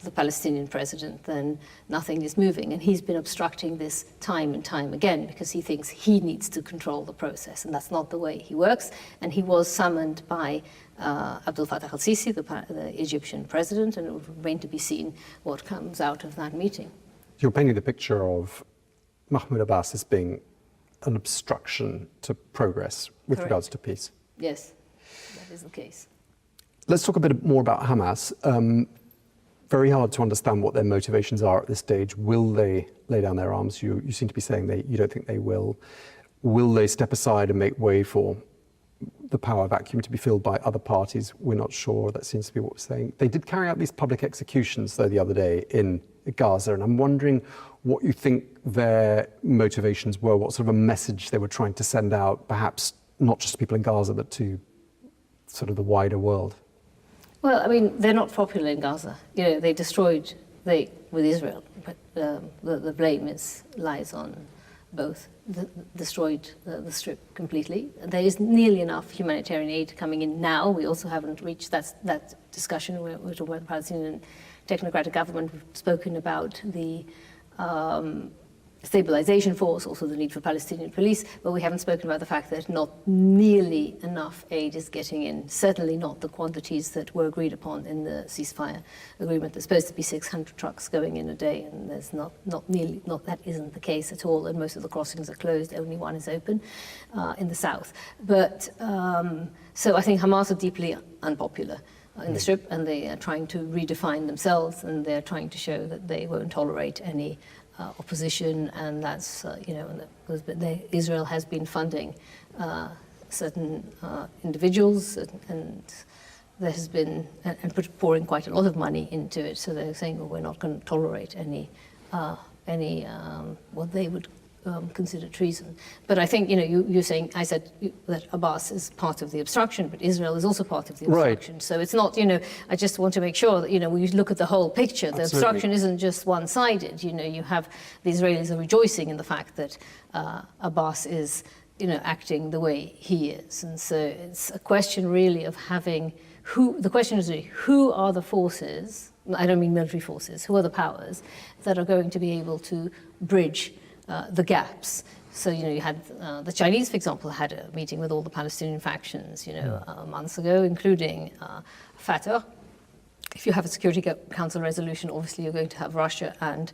the Palestinian president, then nothing is moving. And he's been obstructing this time and time again because he thinks he needs to control the process, and that's not the way he works. And he was summoned by Abdel Fattah al-Sisi, the Egyptian president, and it will remain to be seen what comes out of that meeting. You're painting the picture of Mahmoud Abbas as being an obstruction to progress with Correct. regards to peace. Yes, that is the case. Let's talk a bit more about Hamas. Very hard to understand what their motivations are at this stage. Will they lay down their arms? You seem to be saying you don't think they will. Will they step aside and make way for the power vacuum to be filled by other parties? We're not sure. That seems to be what we're saying. They did carry out these public executions, though, the other day in Gaza, and I'm wondering what you think their motivations were, what sort of a message they were trying to send out, perhaps not just to people in Gaza, but to sort of the wider world. Well, I mean, they're not popular in Gaza. You know, they destroyed with Israel, but the blame lies on both. Destroyed the strip completely. There is nearly enough humanitarian aid coming in now. We also haven't reached that discussion. We're talking about the Palestinian technocratic government. We've spoken about the stabilization force, also the need for Palestinian police, but we haven't spoken about the fact that not nearly enough aid is getting in, certainly not the quantities that were agreed upon in the ceasefire agreement. There's supposed to be 600 trucks going in a day, and there's not that isn't the case at all, and most of the crossings are closed, only one is open in the south. But, so I think Hamas are deeply unpopular in the strip, and they are trying to redefine themselves, and they're trying to show that they won't tolerate any opposition, and that's, Israel has been funding certain individuals, and there has been, and pouring quite a lot of money into it, so they're saying, well, we're not going to tolerate any what they would consider treason. But I think, you're saying, I said that Abbas is part of the obstruction, but Israel is also part of the obstruction. Right. So it's not, I just want to make sure that, when you look at the whole picture, the obstruction isn't just one-sided. You have, the Israelis are rejoicing in the fact that Abbas is, acting the way he is. And so it's a question really of having, the question is really, who are the forces, I don't mean military forces, who are the powers that are going to be able to bridge the gaps. So, you had the Chinese, for example, had a meeting with all the Palestinian factions, months ago, including Fatah. If you have a Security Council resolution, obviously you're going to have Russia and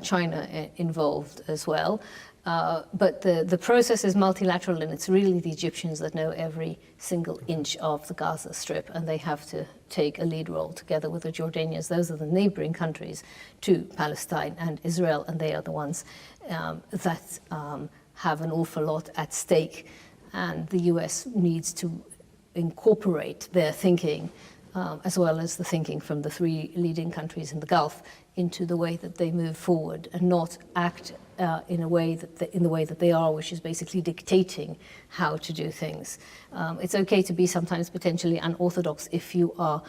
China involved as well. But the process is multilateral, and it's really the Egyptians that know every single inch of the Gaza Strip, and they have to take a lead role together with the Jordanians. Those are the neighboring countries to Palestine and Israel, and they are the ones that have an awful lot at stake. And the US needs to incorporate their thinking, as well as the thinking from the three leading countries in the Gulf, into the way that they move forward, and not act in the way that they are, which is basically dictating how to do things. It's okay to be sometimes potentially unorthodox if you are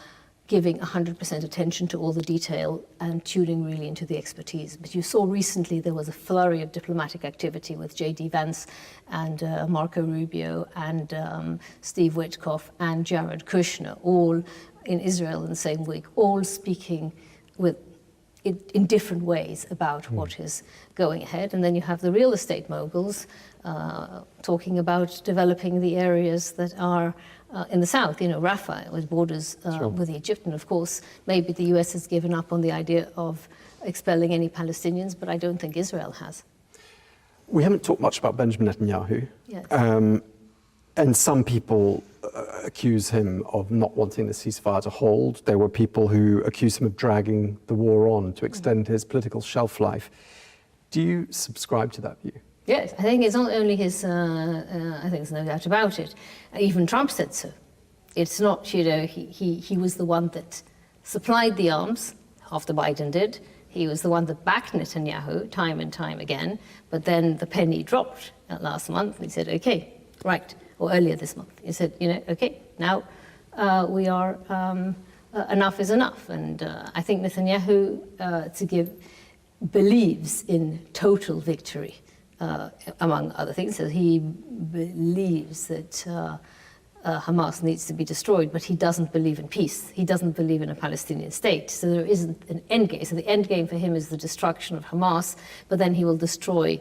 giving 100% attention to all the detail and tuning really into the expertise. But you saw recently there was a flurry of diplomatic activity with J.D. Vance and Marco Rubio and Steve Witkoff and Jared Kushner, all in Israel in the same week, all speaking in different ways about what is going ahead. And then you have the real estate moguls talking about developing the areas that are in the south, Rafah, with borders with Egypt. And of course, maybe the US has given up on the idea of expelling any Palestinians, but I don't think Israel has. We haven't talked much about Benjamin Netanyahu. Yes. And some people accuse him of not wanting the ceasefire to hold. There were people who accuse him of dragging the war on to extend his political shelf life. Do you subscribe to that view? Yes, I think it's not only his, I think there's no doubt about it. Even Trump said so. It's not, he was the one that supplied the arms after Biden did. He was the one that backed Netanyahu time and time again. But then the penny dropped last month. He said, okay, right. Or earlier this month. He said, okay, now we are, enough is enough. And I think Netanyahu, believes in total victory, among other things. So he believes that Hamas needs to be destroyed, but he doesn't believe in peace. He doesn't believe in a Palestinian state. So there isn't an end game. So the end game for him is the destruction of Hamas, but then he will destroy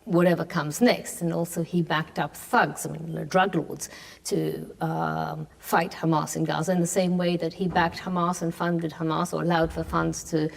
whatever comes next. And also he backed up thugs, drug lords, to fight Hamas in Gaza in the same way that he backed Hamas and funded Hamas, or allowed for funds to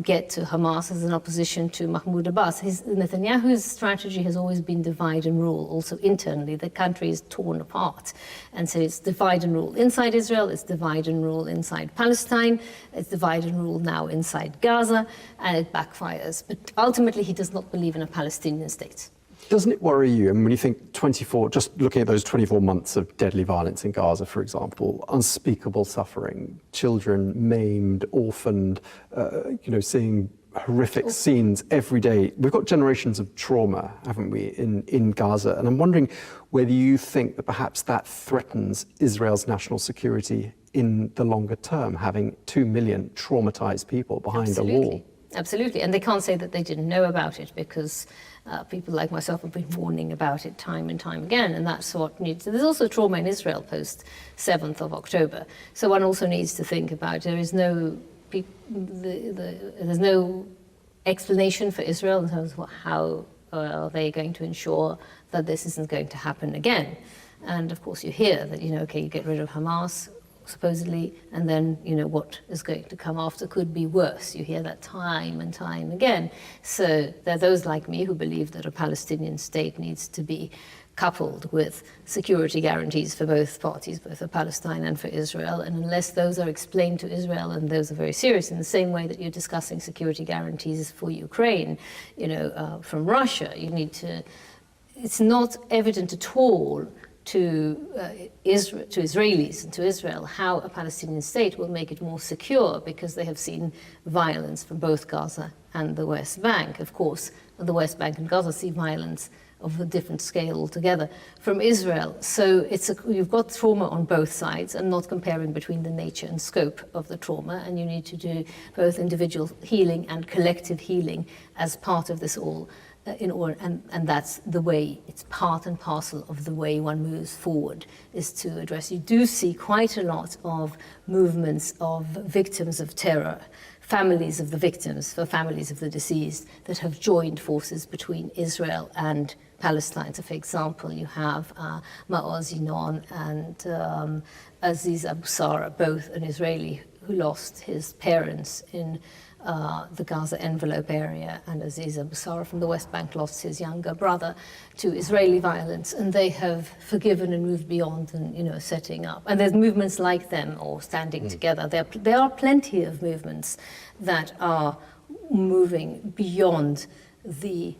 get to Hamas as an opposition to Mahmoud Abbas. Netanyahu's strategy has always been divide and rule. Also internally, the country is torn apart. And so it's divide and rule inside Israel, it's divide and rule inside Palestine, it's divide and rule now inside Gaza, and it backfires. But ultimately, he does not believe in a Palestinian state. Doesn't it worry you? I mean, when you think 24, just looking at those 24 months of deadly violence in Gaza, for example, unspeakable suffering, children maimed, orphaned, seeing horrific scenes every day. We've got generations of trauma, haven't we, in Gaza? And I'm wondering whether you think that perhaps that threatens Israel's national security in the longer term, having 2 million traumatized people behind a wall. Absolutely, and they can't say that they didn't know about it, because people like myself have been warning about it time and time again, and that's what needs. There's also trauma in Israel post 7th of October, so one also needs to think about there's no explanation for Israel in terms of how are they going to ensure that this isn't going to happen again. And of course you hear that, okay, you get rid of Hamas, supposedly, and then, what is going to come after could be worse. You hear that time and time again. So there are those like me who believe that a Palestinian state needs to be coupled with security guarantees for both parties, both for Palestine and for Israel. And unless those are explained to Israel, and those are very serious, in the same way that you're discussing security guarantees for Ukraine, from Russia, you need to, it's not evident at all to Israelis and to Israel how a Palestinian state will make it more secure, because they have seen violence from both Gaza and the West Bank. Of course, the West Bank and Gaza see violence of a different scale altogether from Israel. So you've got trauma on both sides, and not comparing between the nature and scope of the trauma, and you need to do both individual healing and collective healing as part of this all. And that's the way, it's part and parcel of the way one moves forward, is to address. You do see quite a lot of movements of victims of terror, families of the victims, for families of the deceased, that have joined forces between Israel and Palestine. So for example, you have Maoz Yinon and Aziz Abu Sara, both an Israeli who lost his parents in the Gaza envelope area, and Aziz Abu Sara from the West Bank lost his younger brother to Israeli violence, and they have forgiven and moved beyond, and setting up. And there's movements like them, or standing together. There are plenty of movements that are moving beyond the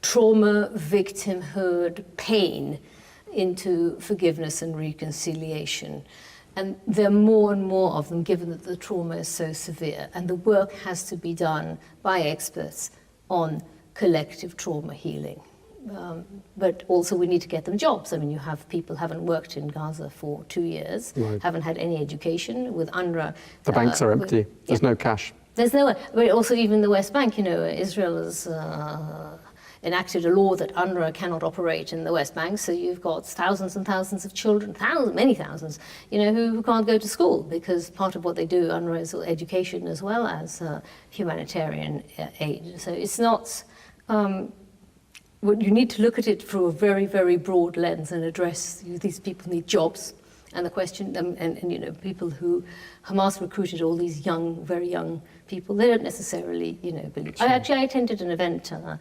trauma, victimhood, pain, into forgiveness and reconciliation. And there are more and more of them, given that the trauma is so severe. And the work has to be done by experts on collective trauma healing. But also we need to get them jobs. I mean, you have people who haven't worked in Gaza for 2 years, right, haven't had any education. With UNRWA, the banks are empty. There's no cash. There's no, but also even the West Bank, Israel has enacted a law that UNRWA cannot operate in the West Bank, so you've got thousands and thousands of children, many thousands, who can't go to school, because part of what they do, UNRWA, is education as well as humanitarian aid. So it's not, you need to look at it through a very, very broad lens and address these people need jobs. And the question, and people who Hamas recruited, all these young, very young people, they don't necessarily, believe. Sure. I attended an event. I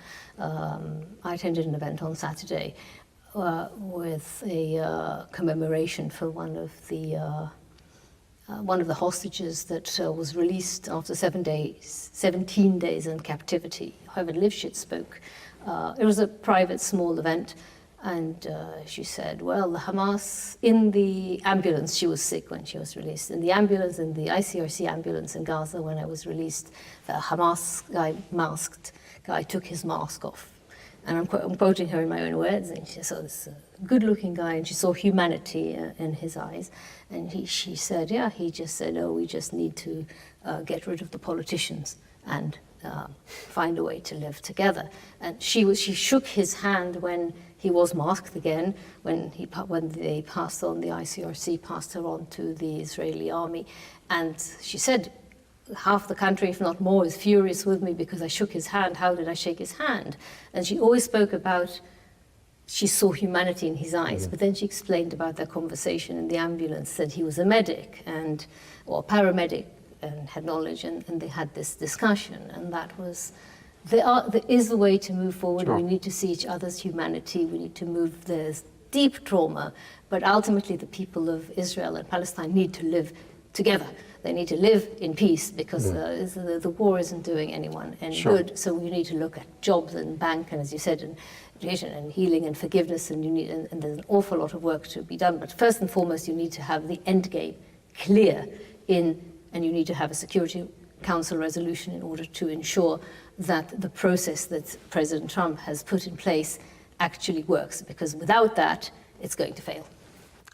attended an event on Saturday with a commemoration for one of the hostages that was released after 17 days in captivity. However, Livshit spoke. It was a private, small event. And she said, well, the Hamas, in the ambulance, she was sick when she was released. In the ambulance, in the ICRC ambulance in Gaza, when I was released, the Hamas guy, masked guy, took his mask off. And I'm quoting her in my own words. And she saw this good-looking guy, and she saw humanity in his eyes. And she said, he just said, we just need to get rid of the politicians and find a way to live together. And she shook his hand when he was masked again when they passed on, the ICRC passed her on to the Israeli army. And she said, half the country, if not more, is furious with me because I shook his hand. How did I shake his hand? And she always spoke about, she saw humanity in his eyes, but then she explained about their conversation in the ambulance, that he was a medic or paramedic and had knowledge, and they had this discussion. And that was, there is a way to move forward. Sure. We need to see each other's humanity. We need to move, there's deep trauma, but ultimately the people of Israel and Palestine need to live together. They need to live in peace because the war isn't doing anyone any good. So we need to look at jobs and bank, and as you said, and education and healing and forgiveness, and there's an awful lot of work to be done. But first and foremost, you need to have the end game clear and you need to have a Security Council resolution in order to ensure that the process that President Trump has put in place actually works, because without that, it's going to fail.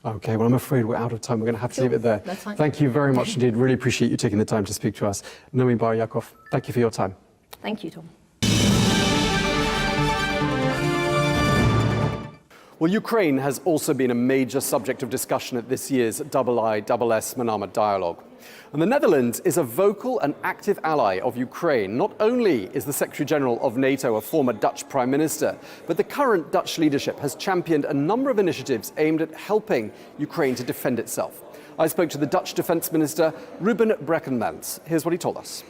Okay, well, I'm afraid we're out of time. We're going to have to leave it there. That's fine. Thank you very much indeed. Really appreciate you taking the time to speak to us. Nomi Bar Yaacov, thank you for your time. Thank you, Tom. Well, Ukraine has also been a major subject of discussion at this year's IISS Manama Dialogue. And the Netherlands is a vocal and active ally of Ukraine. Not only is the Secretary General of NATO a former Dutch Prime Minister, but the current Dutch leadership has championed a number of initiatives aimed at helping Ukraine to defend itself. I spoke to the Dutch Defence Minister, Ruben Brekelmans. Here's what he told us.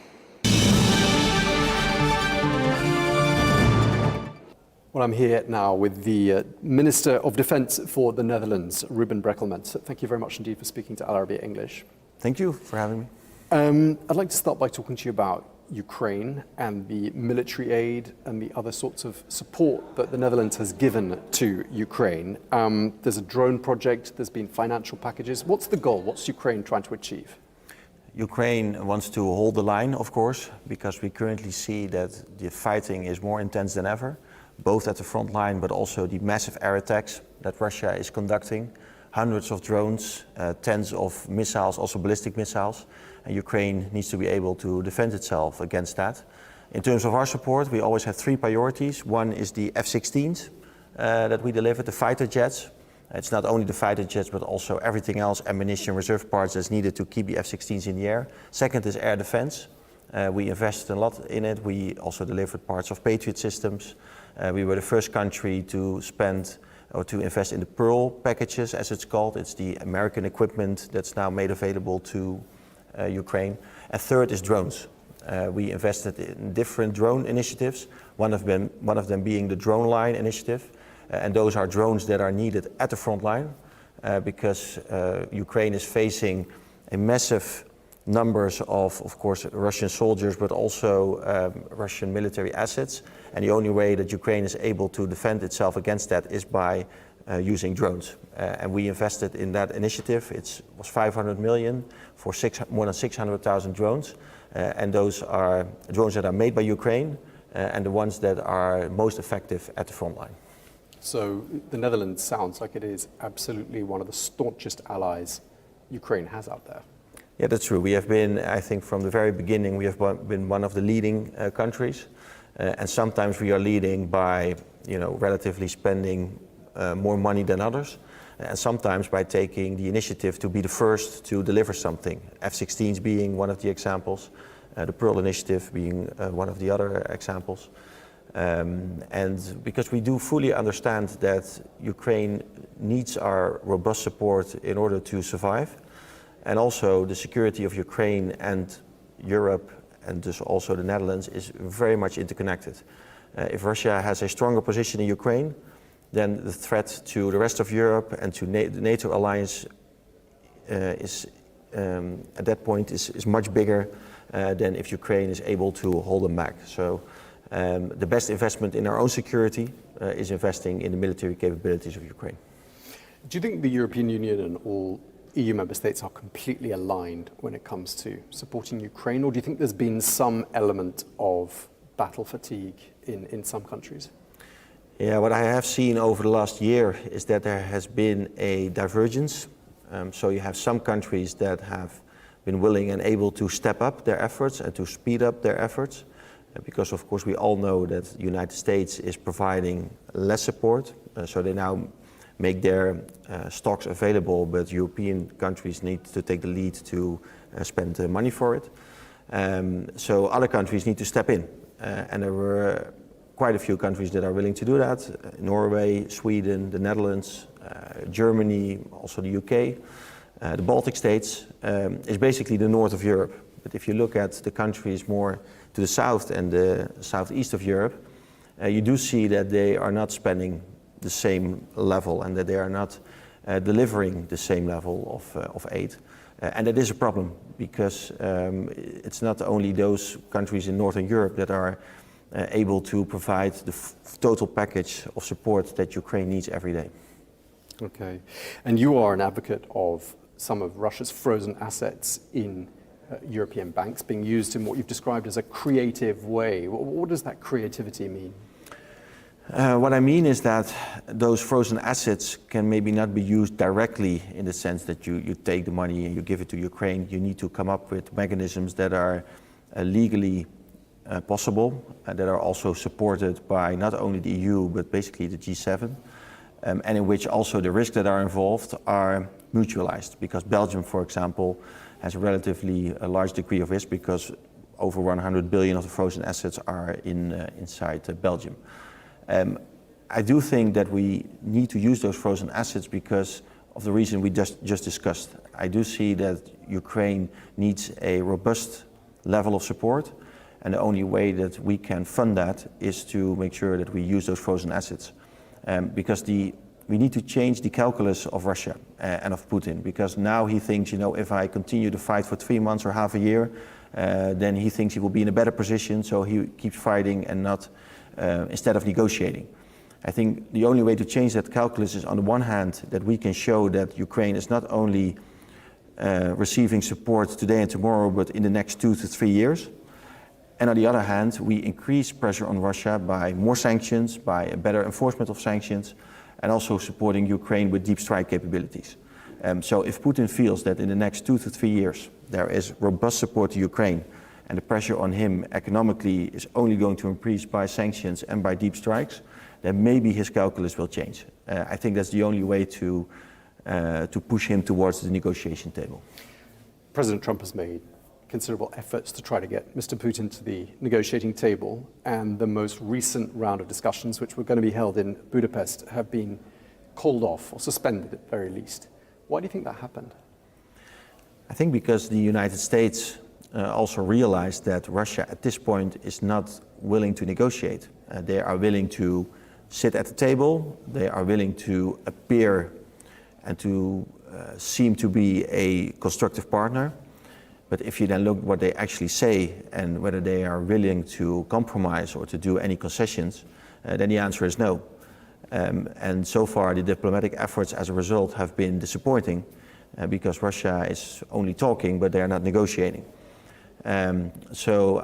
Well, I'm here now with the Minister of Defence for the Netherlands, Ruben Brekelmans. Thank you very much indeed for speaking to Arabiya English. Thank you for having me. I'd like to start by talking to you about Ukraine and the military aid and the other sorts of support that the Netherlands has given to Ukraine. There's a drone project, there's been financial packages. What's the goal? What's Ukraine trying to achieve? Ukraine wants to hold the line, of course, because we currently see that the fighting is more intense than ever, both at the front line, but also the massive air attacks that Russia is conducting. Hundreds of drones, tens of missiles, also ballistic missiles, and Ukraine needs to be able to defend itself against that. In terms of our support, we always have three priorities. One is the F-16s that we deliver, the fighter jets. It's not only the fighter jets, but also everything else, ammunition, reserve parts that's needed to keep the F-16s in the air. Second is air defense. We invested a lot in it. We also delivered parts of Patriot systems. We were the first country to invest in the Pearl packages, as it's called. It's the American equipment that's now made available to Ukraine. And third is drones. We invested in different drone initiatives, one of them being the Drone Line initiative. And those are drones that are needed at the front line because Ukraine is facing a massive numbers of course, Russian soldiers, but also Russian military assets. And the only way that Ukraine is able to defend itself against that is by using drones. And we invested in that initiative. It was 500 million for more than 600,000 drones. And those are drones that are made by Ukraine and the ones that are most effective at the front line. So the Netherlands sounds like it is absolutely one of the staunchest allies Ukraine has out there. Yeah, that's true. We have been, I think from the very beginning, we have been one of the leading countries. And sometimes we are leading by, relatively spending more money than others. And sometimes by taking the initiative to be the first to deliver something. F-16s being one of the examples, the Pearl initiative being one of the other examples. And because we do fully understand that Ukraine needs our robust support in order to survive. And also the security of Ukraine and Europe and thus also the Netherlands is very much interconnected. If Russia has a stronger position in Ukraine, then the threat to the rest of Europe and to the NATO alliance is at that point is much bigger than if Ukraine is able to hold them back. So the best investment in our own security is investing in the military capabilities of Ukraine. Do you think the European Union and all EU member states are completely aligned when it comes to supporting Ukraine, or do you think there's been some element of battle fatigue in some countries? Yeah, what I have seen over the last year is that there has been a divergence. So you have some countries that have been willing and able to step up their efforts and to speed up their efforts. because of course we all know that the United States is providing less support, so they now make their stocks available, but European countries need to take the lead to spend money for it. So other countries need to step in, and there were quite a few countries that are willing to do that. Norway, Sweden, the Netherlands, Germany, also the UK, the Baltic states. Is basically the north of Europe. But if you look at the countries more to the south and the southeast of Europe, you do see that they are not spending the same level and that they are not delivering the same level of aid. And that is a problem because it's not only those countries in Northern Europe that are able to provide the total package of support that Ukraine needs every day. Okay. And you are an advocate of some of Russia's frozen assets in European banks being used in what you've described as a creative way. What does that creativity mean? What I mean is that those frozen assets can maybe not be used directly in the sense that you take the money and you give it to Ukraine. You need to come up with mechanisms that are legally possible, that are also supported by not only the EU but basically the G7, and in which also the risks that are involved are mutualized. Because Belgium, for example, has a relatively large degree of risk because over 100 billion of the frozen assets are inside Belgium. I do think that we need to use those frozen assets because of the reason we just discussed. I do see that Ukraine needs a robust level of support, and the only way that we can fund that is to make sure that we use those frozen assets. Because we need to change the calculus of Russia and of Putin, because now he thinks, if I continue to fight for 3 months or half a year, then he thinks he will be in a better position, so he keeps fighting and not instead of negotiating. I think the only way to change that calculus is, on the one hand, that we can show that Ukraine is not only receiving support today and tomorrow, but in the next 2 to 3 years. And on the other hand, we increase pressure on Russia by more sanctions, by a better enforcement of sanctions, and also supporting Ukraine with deep strike capabilities. So if Putin feels that in the next 2 to 3 years there is robust support to Ukraine, and the pressure on him economically is only going to increase by sanctions and by deep strikes, then maybe his calculus will change. I think that's the only way to push him towards the negotiation table. President Trump has made considerable efforts to try to get Mr. Putin to the negotiating table, and the most recent round of discussions, which were going to be held in Budapest, have been called off or suspended at the very least. Why do you think that happened? I think because the United States also realized that Russia at this point is not willing to negotiate. They are willing to sit at the table, they are willing to appear and to seem to be a constructive partner. But if you then look what they actually say and whether they are willing to compromise or to do any concessions, then the answer is no. And so far the diplomatic efforts as a result have been disappointing because Russia is only talking but they are not negotiating. So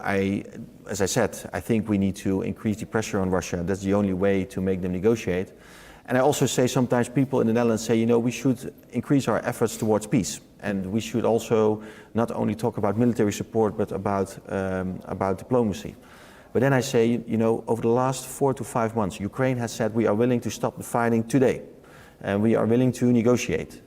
as I said, I think we need to increase the pressure on Russia. That's the only way to make them negotiate. And I also say sometimes people in the Netherlands say, we should increase our efforts towards peace. And we should also not only talk about military support, but about diplomacy. But then I say, over the last 4 to 5 months, Ukraine has said we are willing to stop the fighting today. And we are willing to negotiate.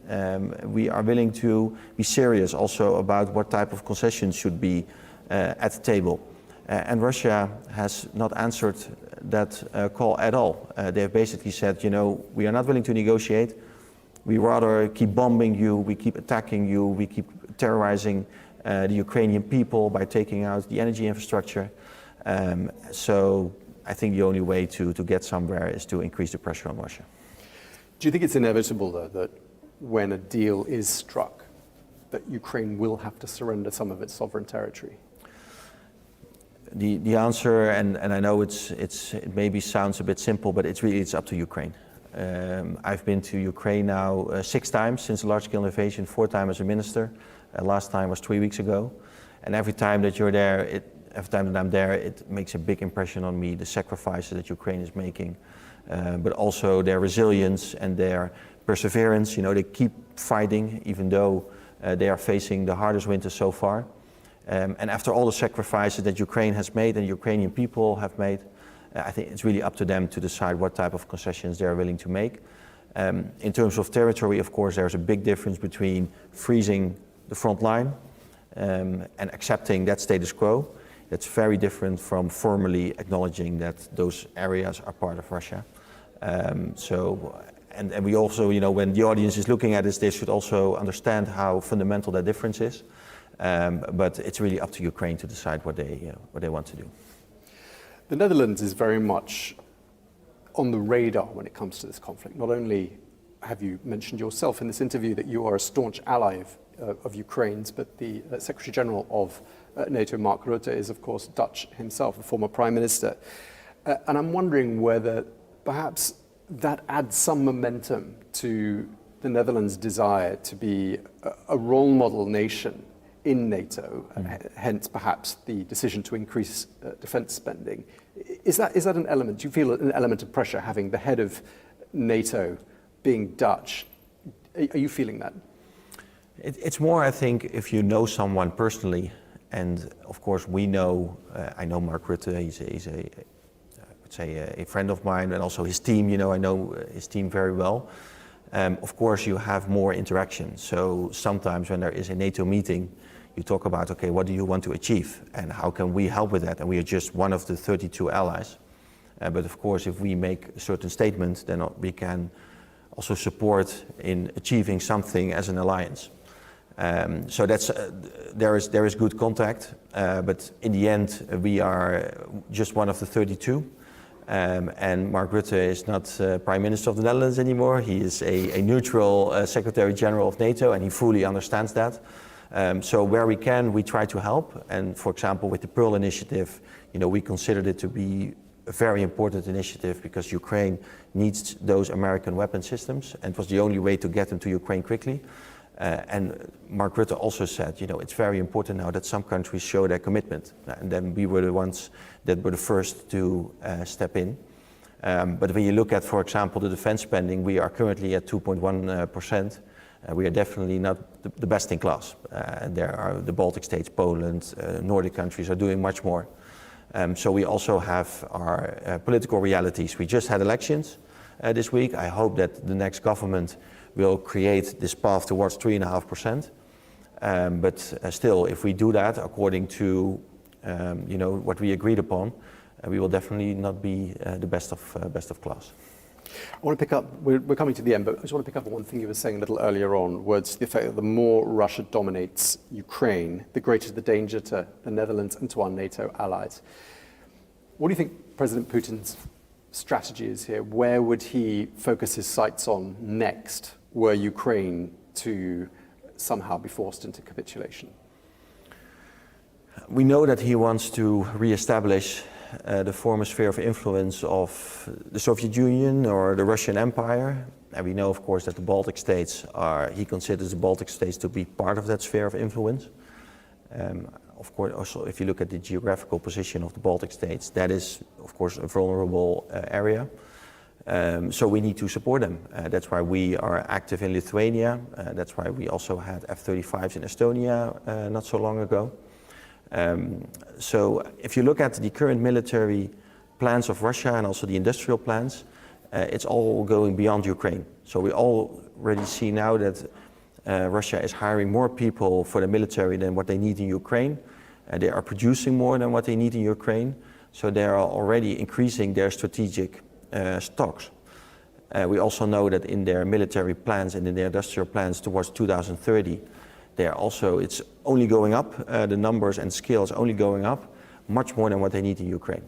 We are willing to be serious also about what type of concessions should be at the table. And Russia has not answered that call at all. They have basically said, we are not willing to negotiate. We rather keep bombing you, we keep attacking you, we keep terrorizing the Ukrainian people by taking out the energy infrastructure. So I think the only way to get somewhere is to increase the pressure on Russia. Do you think it's inevitable, though, that when a deal is struck, that Ukraine will have to surrender some of its sovereign territory? The answer, and I know it maybe sounds a bit simple, but it's up to Ukraine. I've been to Ukraine now 6 times since the large-scale invasion, 4 times as a minister. Last time was 3 weeks ago. And every time that you're there, every time that I'm there, it makes a big impression on me, the sacrifices that Ukraine is making. But also their resilience and their perseverance. They keep fighting even though they are facing the hardest winter so far. And after all the sacrifices that Ukraine has made and Ukrainian people have made, I think it's really up to them to decide what type of concessions they're willing to make. In terms of territory, of course, there's a big difference between freezing the front line and accepting that status quo. That's very different from formally acknowledging that those areas are part of Russia. And we also, when the audience is looking at this, they should also understand how fundamental that difference is. But it's really up to Ukraine to decide what they want to do. The Netherlands is very much on the radar when it comes to this conflict. Not only have you mentioned yourself in this interview that you are a staunch ally of Ukraine's, but the Secretary General of NATO, Mark Rutte, is of course Dutch himself, a former Prime Minister. And I'm wondering whether perhaps that adds some momentum to the Netherlands' desire to be a role model nation in NATO, hence perhaps the decision to increase defence spending. Is that an element? Do you feel an element of pressure having the head of NATO being Dutch? Are you feeling that? It's more, I think, if you know someone personally, and of course we know, I know Mark Rutte, he's a friend of mine, and also his team, I know his team very well. Of course you have more interaction, so sometimes when there is a NATO meeting, you talk about, okay, what do you want to achieve and how can we help with that? And we are just one of the 32 allies. But of course, if we make a certain statement, then we can also support in achieving something as an alliance. So that's, there is good contact, but in the end, we are just one of the 32. And Mark Rutte is not Prime Minister of the Netherlands anymore. He is a neutral Secretary General of NATO, and he fully understands that. So where we can, we try to help. And for example, with the Pearl initiative, we considered it to be a very important initiative because Ukraine needs those American weapon systems, and it was the only way to get them to Ukraine quickly. And Mark Rutte also said, it's very important now that some countries show their commitment. And then we were the ones that were the first to step in. But when you look at, for example, the defense spending, we are currently at 2.1%. We are definitely not the best in class. There are the Baltic states, Poland, Nordic countries are doing much more. So we also have our political realities. We just had elections this week. I hope that the next government will create this path towards 3.5%. But still, if we do that according to what we agreed upon, we will definitely not be the best of class. I want to pick up, we're coming to the end, but I just want to pick up on one thing you were saying a little earlier on, words to the effect that the more Russia dominates Ukraine, the greater the danger to the Netherlands and to our NATO allies. What do you think President Putin's strategy is here? Where would he focus his sights on next, were Ukraine to somehow be forced into capitulation? We know that he wants to re-establish the former sphere of influence of the Soviet Union or the Russian Empire. And we know, of course, that the Baltic states he considers the Baltic states to be part of that sphere of influence. Of course, also, if you look at the geographical position of the Baltic states, that is, of course, a vulnerable area. So we need to support them. That's why we are active in Lithuania. That's why we also had F-35s in Estonia not so long ago. So if you look at the current military plans of Russia and also the industrial plans, it's all going beyond Ukraine. So we already see now that Russia is hiring more people for the military than what they need in Ukraine. They are producing more than what they need in Ukraine. So they are already increasing their strategic stocks. We also know that in their military plans and in their industrial plans towards 2030, it's only going up, the numbers and scale is only going up, much more than what they need in Ukraine.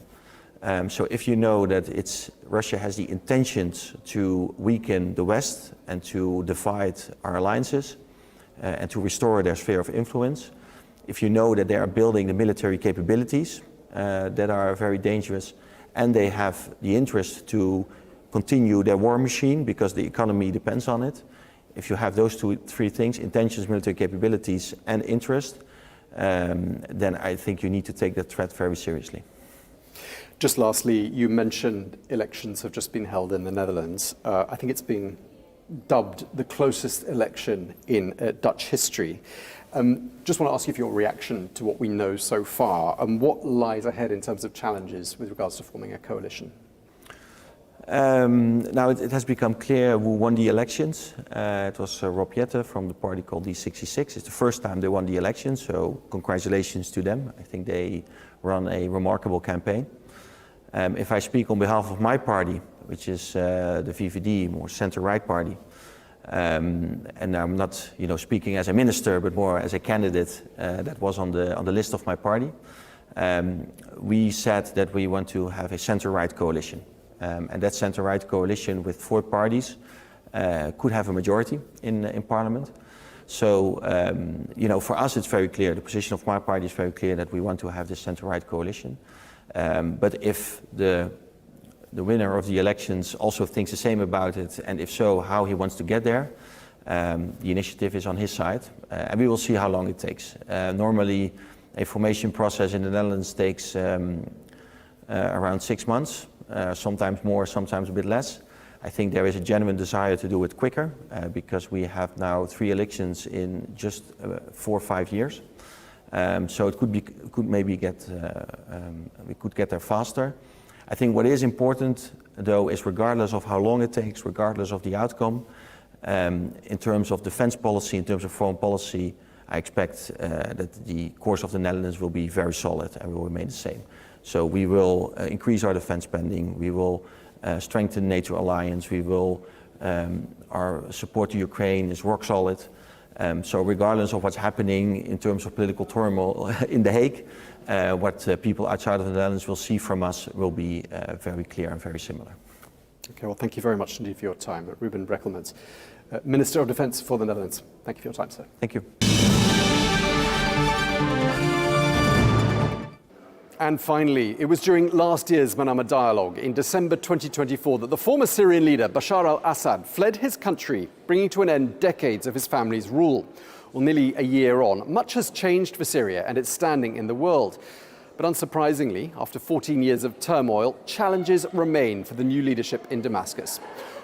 So if you know that Russia has the intentions to weaken the West and to divide our alliances and to restore their sphere of influence, if you know that they are building the military capabilities that are very dangerous, and they have the interest to continue their war machine because the economy depends on it, if you have those three things, intentions, military capabilities, and interest, then I think you need to take that threat very seriously. Just lastly, you mentioned elections have just been held in the Netherlands. I think it's been dubbed the closest election in Dutch history. Just want to ask you for your reaction to what we know so far and what lies ahead in terms of challenges with regards to forming a coalition. Now it has become clear who won the elections. It was Rob Jetten from the party called D66. It's the first time they won the elections, so congratulations to them. I think they run a remarkable campaign. If I speak on behalf of my party, which is the VVD, more center-right party, and I'm not, speaking as a minister, but more as a candidate that was on the list of my party. We said that we want to have a center-right coalition. And that center-right coalition with 4 parties could have a majority in Parliament. So, for us it's very clear, the position of my party is very clear that we want to have this center-right coalition. But if the winner of the elections also thinks the same about it, and if so, how he wants to get there, the initiative is on his side, and we will see how long it takes. Normally, a formation process in the Netherlands takes around 6 months. Sometimes more, sometimes a bit less. I think there is a genuine desire to do it quicker because we have now 3 elections in just 4 or 5 years. So it we could get there faster. I think what is important though is regardless of how long it takes, regardless of the outcome, in terms of defense policy, in terms of foreign policy, I expect that the course of the Netherlands will be very solid and will remain the same. So we will increase our defense spending, we will strengthen NATO alliance, our support to Ukraine is rock solid. So regardless of what's happening in terms of political turmoil in The Hague, what people outside of the Netherlands will see from us will be very clear and very similar. Okay, well, thank you very much indeed for your time. Ruben Brekelmans, Minister of Defence for the Netherlands. Thank you for your time, sir. Thank you. And finally, it was during last year's Manama Dialogue in December 2024 that the former Syrian leader Bashar al-Assad fled his country, bringing to an end decades of his family's rule. Well, nearly a year on, much has changed for Syria and its standing in the world. But unsurprisingly, after 14 years of turmoil, challenges remain for the new leadership in Damascus.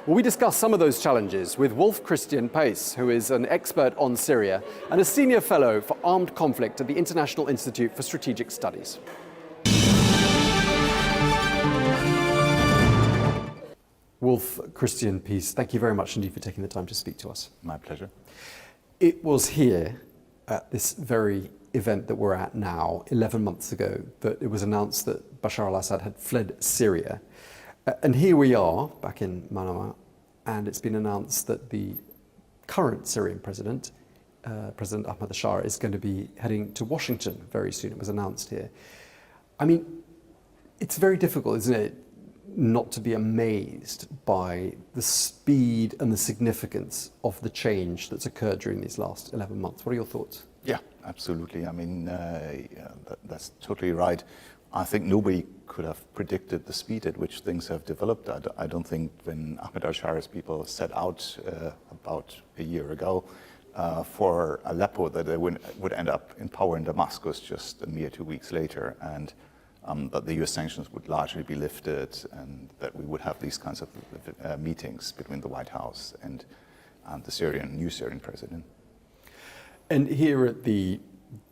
Well, we discuss some of those challenges with Wolf Christian Pace, who is an expert on Syria and a senior fellow for armed conflict at the International Institute for Strategic Studies. Wolf Christian Pace, thank you very much indeed for taking the time to speak to us. My pleasure. It was here at this very event that we're at now, 11 months ago, that it was announced that Bashar al-Assad had fled Syria. And here we are, back in Manama, and it's been announced that the current Syrian president, President Ahmad al-Shara, is going to be heading to Washington very soon. It was announced here. I mean, it's very difficult, isn't it, not to be amazed by the speed and the significance of the change that's occurred during these last 11 months. What are your thoughts? Yeah, absolutely. I mean, that's totally right. I think nobody could have predicted the speed at which things have developed. I don't think when Ahmad al-Shara's people set out about a year ago for Aleppo that they would end up in power in Damascus just a mere 2 weeks later, and that the US sanctions would largely be lifted and that we would have these kinds of meetings between the White House and the new Syrian president. And here at the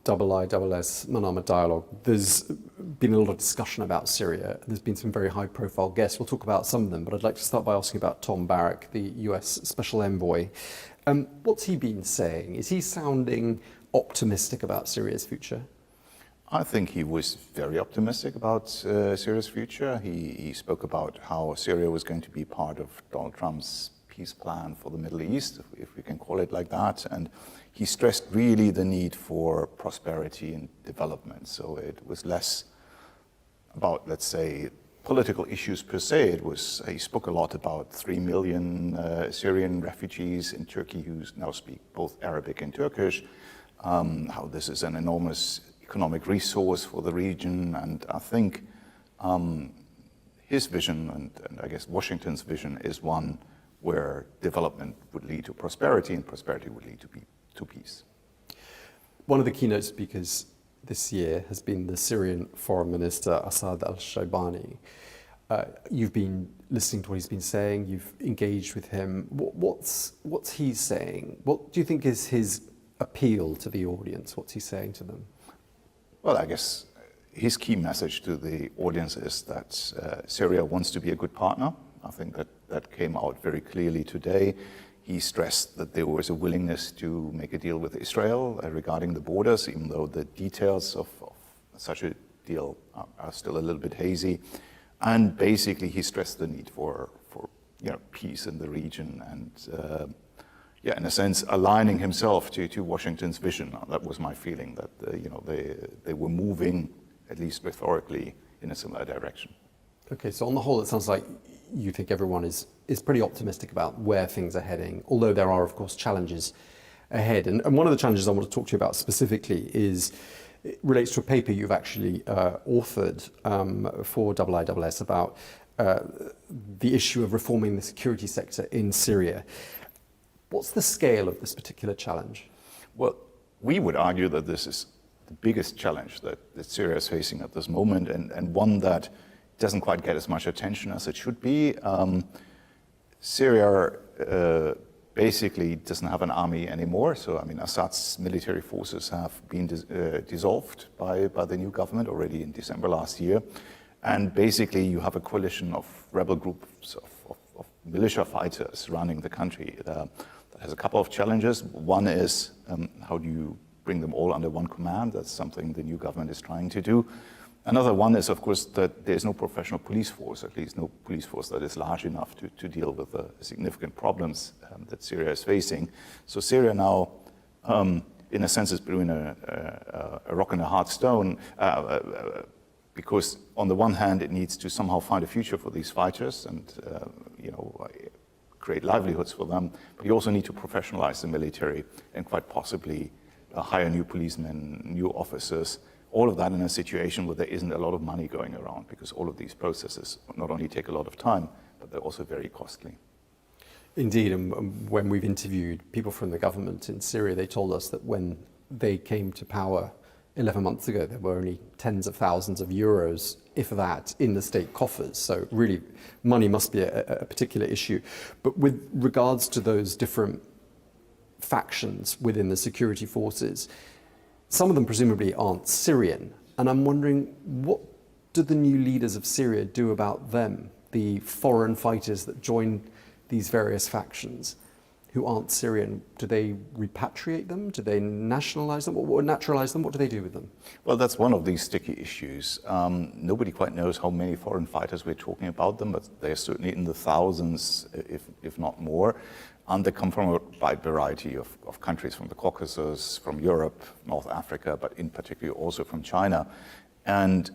IISS Manama Dialogue, there's been a lot of discussion about Syria. There's been some very high-profile guests. We'll talk about some of them, but I'd like to start by asking about Tom Burges, the US Special Envoy. What's he been saying? Is he sounding optimistic about Syria's future? I think he was very optimistic about Syria's future. He spoke about how Syria was going to be part of Donald Trump's peace plan for the Middle East, if we can call it like that. And he stressed really the need for prosperity and development. So it was less about, let's say, political issues per se. He spoke a lot about 3 million Syrian refugees in Turkey who now speak both Arabic and Turkish, how this is an enormous economic resource for the region. And I think his vision, and I guess Washington's vision, is one where development would lead to prosperity and prosperity would lead to peace. One of the keynote speakers this year has been the Syrian Foreign Minister Asad al-Shaibani. You've been listening to what he's been saying, you've engaged with him. What's he saying? What do you think is his appeal to the audience? What's he saying to them? Well, I guess his key message to the audience is that Syria wants to be a good partner. I think that came out very clearly today. He stressed that there was a willingness to make a deal with Israel regarding the borders, even though the details of such a deal are still a little bit hazy. And basically, he stressed the need for peace in the region and, in a sense, aligning himself to Washington's vision. That was my feeling, that they were moving, at least rhetorically, in a similar direction. Okay, so on the whole, it sounds like you think everyone is pretty optimistic about where things are heading, although there are, of course, challenges ahead. And one of the challenges I want to talk to you about specifically relates to a paper you've actually authored for IISS about the issue of reforming the security sector in Syria. What's the scale of this particular challenge? Well, we would argue that this is the biggest challenge that Syria is facing at this moment, and one that doesn't quite get as much attention as it should be. Syria basically doesn't have an army anymore. So, I mean, Assad's military forces have been dissolved by the new government already in December last year. And basically, you have a coalition of rebel groups of militia fighters running the country. That has a couple of challenges. One is how do you bring them all under one command? That's something the new government is trying to do. Another one is, of course, that there's no professional police force, at least no police force that is large enough to deal with the significant problems that Syria is facing. So Syria now, in a sense, is between a rock and a hard stone, because on the one hand, it needs to somehow find a future for these fighters and create livelihoods for them, but you also need to professionalize the military and quite possibly hire new policemen, new officers. All of that in a situation where there isn't a lot of money going around, because all of these processes not only take a lot of time, but they're also very costly. Indeed, and when we've interviewed people from the government in Syria, they told us that when they came to power 11 months ago, there were only tens of thousands of euros, if that, in the state coffers. So really, money must be a particular issue. But with regards to those different factions within the security forces, some of them presumably aren't Syrian, and I'm wondering, what do the new leaders of Syria do about them, the foreign fighters that join these various factions who aren't Syrian? Do they repatriate them? Do they nationalize them? Or naturalize them? What do they do with them? Well, that's one of these sticky issues. Nobody quite knows how many foreign fighters we're talking about them, but they're certainly in the thousands, if not more. And they come from a wide variety of countries, from the Caucasus, from Europe, North Africa, but in particular also from China. And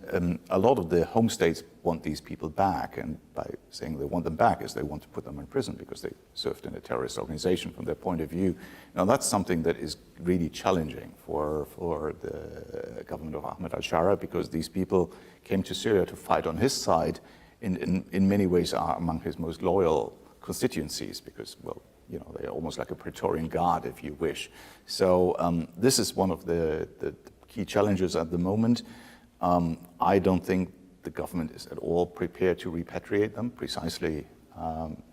a lot of the home states want these people back. And by saying they want them back is they want to put them in prison because they served in a terrorist organization from their point of view. Now, that's something that is really challenging for the government of Ahmed al-Shara, because these people came to Syria to fight on his side. In many ways are among his most loyal constituencies, because, well, they're almost like a Praetorian Guard, if you wish. So this is one of the key challenges at the moment. I don't think the government is at all prepared to repatriate them, precisely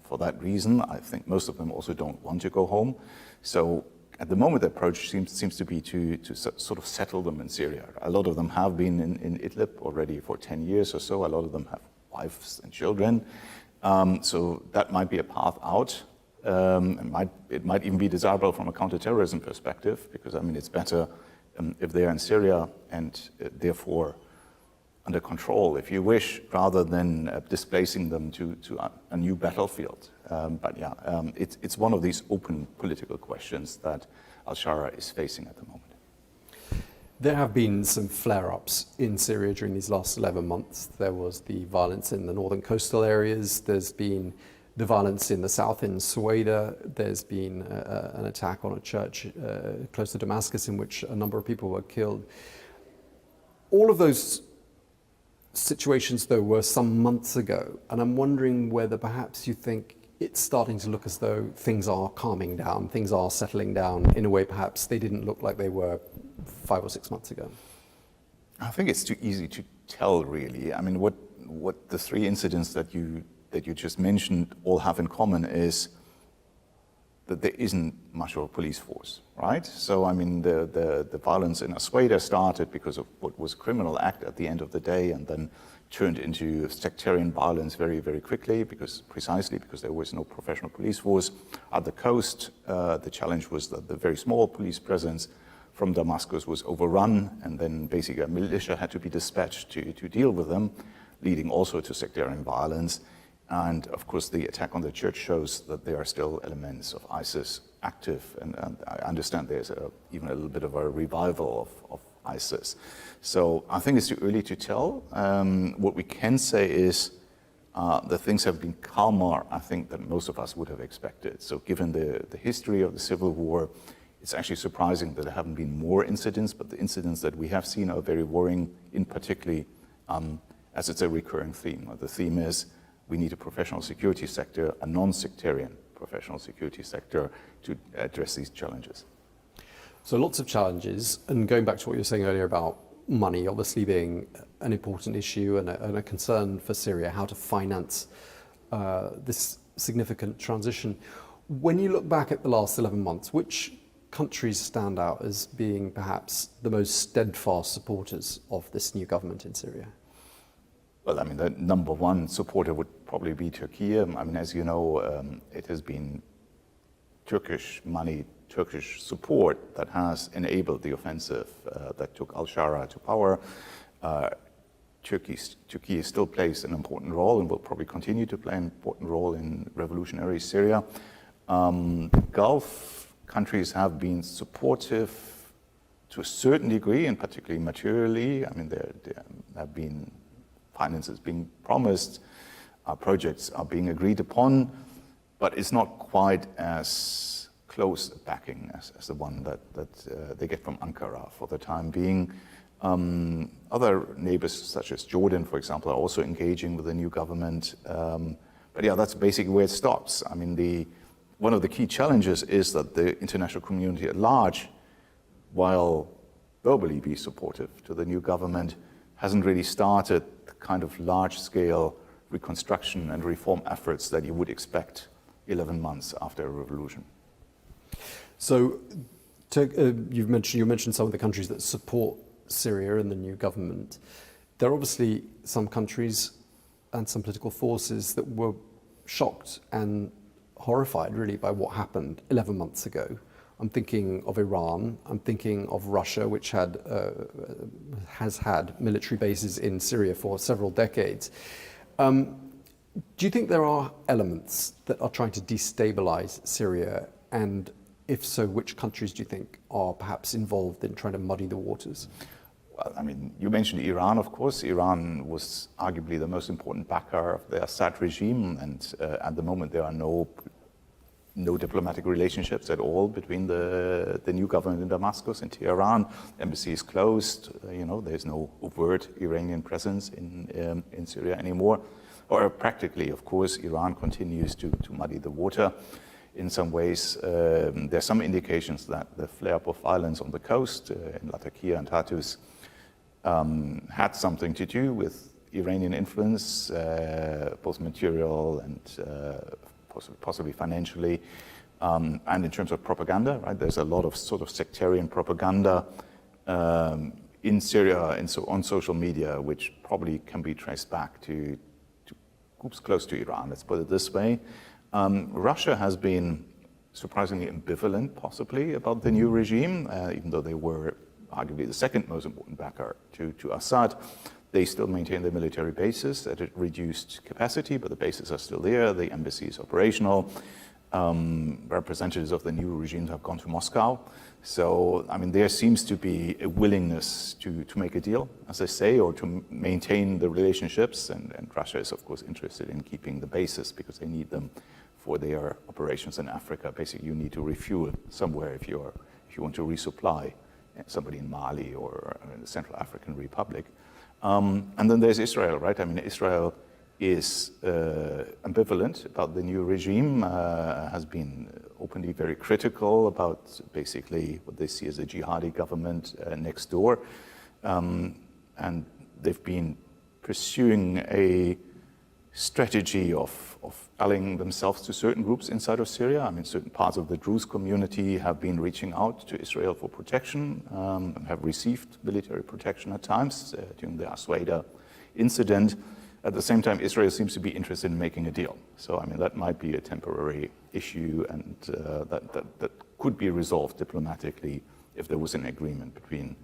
for that reason. I think most of them also don't want to go home. So at the moment, the approach seems to be to sort of settle them in Syria. A lot of them have been in Idlib already for 10 years or so. A lot of them have wives and children. So that might be a path out. It might even be desirable from a counterterrorism perspective, because, I mean, it's better if they're in Syria and therefore under control, if you wish, rather than displacing them to a new battlefield. It's one of these open political questions that al-Shara is facing at the moment. There have been some flare-ups in Syria during these last 11 months. There was the violence in the northern coastal areas. There's been the violence in the south in Sueda. There's been an attack on a church close to Damascus in which a number of people were killed. All of those situations, though, were some months ago, and I'm wondering whether perhaps you think it's starting to look as though things are calming down, things are settling down in a way perhaps they didn't look like they were 5 or 6 months ago. I think it's too easy to tell, really. I mean, what the three incidents that you just mentioned all have in common is that there isn't much of a police force, right? So, I mean, the violence in Asweda started because of what was a criminal act at the end of the day, and then turned into sectarian violence very, very quickly, precisely because there was no professional police force. At the coast, the challenge was that the very small police presence from Damascus was overrun, and then basically a militia had to be dispatched to deal with them, leading also to sectarian violence. And of course, the attack on the church shows that there are still elements of ISIS active, and I understand there's even a little bit of a revival of ISIS. So I think it's too early to tell. What we can say is that things have been calmer, I think, than most of us would have expected. So given the history of the civil war, it's actually surprising that there haven't been more incidents, but the incidents that we have seen are very worrying, in particular, as it's a recurring theme. The theme is we need a professional security sector, a non-sectarian professional security sector to address these challenges. So lots of challenges, and going back to what you were saying earlier about money obviously being an important issue and a concern for Syria, how to finance this significant transition. When you look back at the last 11 months, which countries stand out as being perhaps the most steadfast supporters of this new government in Syria? Well, I mean, the number one supporter would probably be Turkey. I mean, as you know, it has been Turkish money, Turkish support that has enabled the offensive that took al-Shara to power. Turkey still plays an important role and will probably continue to play an important role in revolutionary Syria. The Gulf countries have been supportive to a certain degree, and particularly materially. I mean, there have been finances being promised, projects are being agreed upon, but it's not quite as close backing as the one that they get from Ankara for the time being. Other neighbors, such as Jordan, for example, are also engaging with the new government. But yeah, that's basically where it stops. I mean, one of the key challenges is that the international community at large, while verbally be supportive to the new government, hasn't really started the kind of large-scale reconstruction and reform efforts that you would expect 11 months after a revolution. So you mentioned some of the countries that support Syria and the new government. There are obviously some countries and some political forces that were shocked and horrified really by what happened 11 months ago. I'm thinking of Iran, I'm thinking of Russia, which has had military bases in Syria for several decades. Do you think there are elements that are trying to destabilize Syria? And if so, which countries do you think are perhaps involved in trying to muddy the waters? Well, I mean, you mentioned Iran, of course. Iran was arguably the most important backer of the Assad regime, and at the moment there are no diplomatic relationships at all between the new government in Damascus and Tehran. Embassy is closed. There's no overt Iranian presence in Syria anymore. Or practically, of course, Iran continues to muddy the water. In some ways, there's some indications that the flare-up of violence on the coast in Latakia and Tartus had something to do with Iranian influence, both material and possibly financially, and in terms of propaganda, right? There's a lot of sort of sectarian propaganda in Syria and on social media, which probably can be traced back to groups close to Iran, let's put it this way. Russia has been surprisingly ambivalent, possibly, about the new regime, even though they were arguably the second most important backer to Assad. They still maintain their military bases at a reduced capacity, but the bases are still there. The embassy is operational. Representatives of the new regime have gone to Moscow. So, I mean, there seems to be a willingness to make a deal, as I say, or to maintain the relationships. And Russia is, of course, interested in keeping the bases because they need them for their operations in Africa. Basically, you need to refuel somewhere if you want to resupply somebody in Mali or in the Central African Republic. And then there's Israel, right? I mean, Israel is ambivalent about the new regime, has been openly very critical about basically what they see as a jihadi government next door. And they've been pursuing a strategy of allying themselves to certain groups inside of Syria. I mean, certain parts of the Druze community have been reaching out to Israel for protection and have received military protection at times during the Asweda incident. At the same time, Israel seems to be interested in making a deal. So, I mean, that might be a temporary issue, and that could be resolved diplomatically if there was an agreement between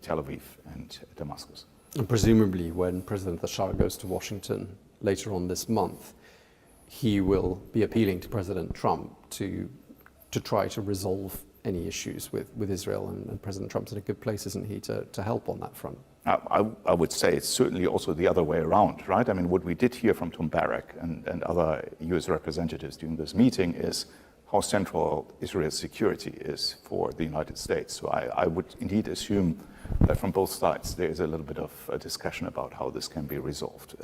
Tel Aviv and Damascus. And presumably, when President Bashar goes to Washington later on this month, he will be appealing to President Trump to try to resolve any issues with Israel, and President Trump's in a good place, isn't he, to help on that front? I would say it's certainly also the other way around, right? I mean, what we did hear from Tom Burges and other US representatives during this meeting is how central Israel's security is for the United States. So I would indeed assume that from both sides there is a little bit of a discussion about how this can be resolved.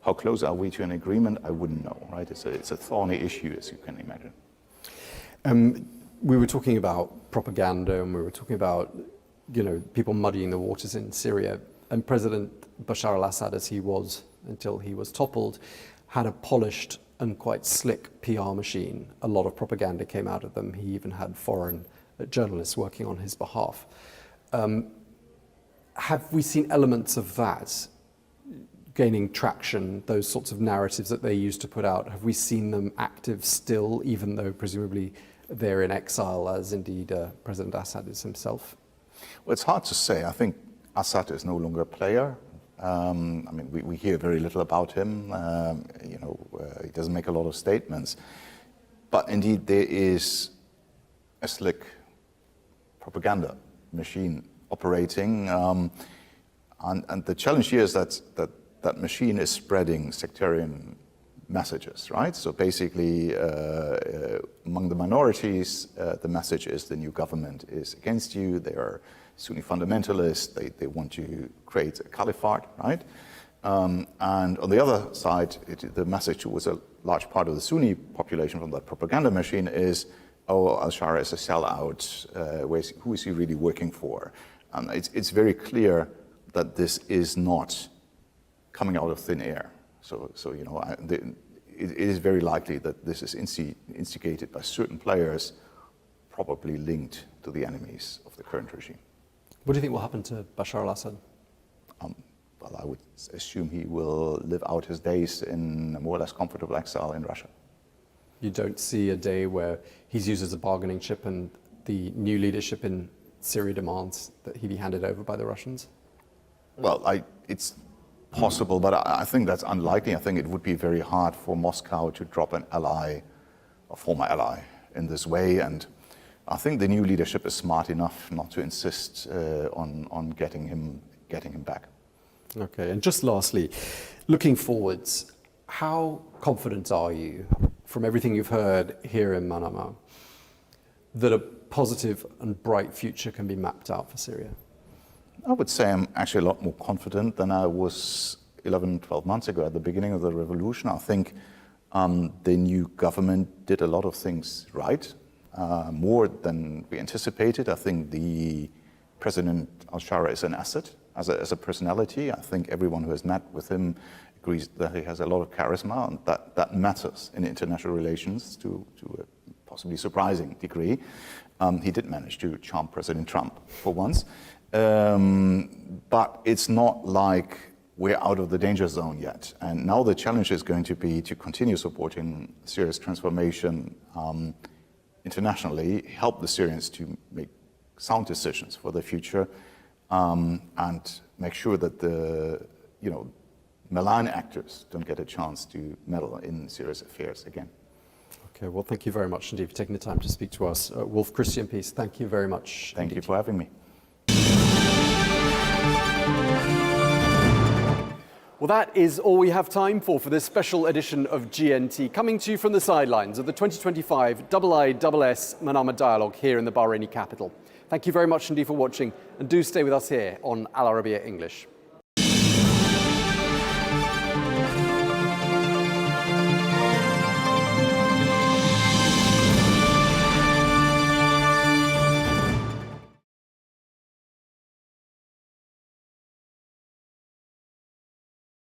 How close are we to an agreement? I wouldn't know, right? It's a thorny issue, as you can imagine. We were talking about propaganda, and we were talking about, people muddying the waters in Syria. And President Bashar al-Assad, as he was until he was toppled, had a polished and quite slick PR machine. A lot of propaganda came out of them. He even had foreign journalists working on his behalf. Have we seen elements of that gaining traction, those sorts of narratives that they used to put out? Have we seen them active still, even though presumably they're in exile, as indeed President Assad is himself? Well, it's hard to say. I think Assad is no longer a player. I mean, we hear very little about him. He doesn't make a lot of statements. But indeed, there is a slick propaganda machine operating. And the challenge here is that machine is spreading sectarian messages, right? So basically, among the minorities, the message is the new government is against you. They are Sunni fundamentalists. They want to create a caliphate, right? And on the other side, the message was a large part of the Sunni population from that propaganda machine is, oh, al-Shara is a sellout. Who is he really working for? And it's very clear that this is not coming out of thin air. So it is very likely that this is instigated by certain players, probably linked to the enemies of the current regime. What do you think will happen to Bashar al-Assad? Well, I would assume he will live out his days in a more or less comfortable exile in Russia. You don't see a day where he's used as a bargaining chip and the new leadership in Syria demands that he be handed over by the Russians? Well, it's possible, but I think that's unlikely. I think it would be very hard for Moscow to drop an ally, a former ally, in this way. And I think the new leadership is smart enough not to insist on getting him back. Okay, and just lastly, looking forwards, how confident are you, from everything you've heard here in Manama, that a positive and bright future can be mapped out for Syria? I would say I'm actually a lot more confident than I was 11, 12 months ago at the beginning of the revolution. I think the new government did a lot of things right, more than we anticipated. I think the President al-Shara is an asset as a personality. I think everyone who has met with him agrees that he has a lot of charisma, and that matters in international relations to a possibly surprising degree. He did manage to charm President Trump for once. But it's not like we're out of the danger zone yet. And now the challenge is going to be to continue supporting Syria's transformation internationally, help the Syrians to make sound decisions for the future, and make sure that the malign actors don't get a chance to meddle in Syria's affairs again. Okay, well, thank you very much indeed for taking the time to speak to us. Wolf Christian Peace, thank you very much. Thank you for having me. Well, that is all we have time for this special edition of GNT, coming to you from the sidelines of the 2025 IISS Manama Dialogue here in the Bahraini capital. Thank you very much indeed for watching, and do stay with us here on Al Arabiya English.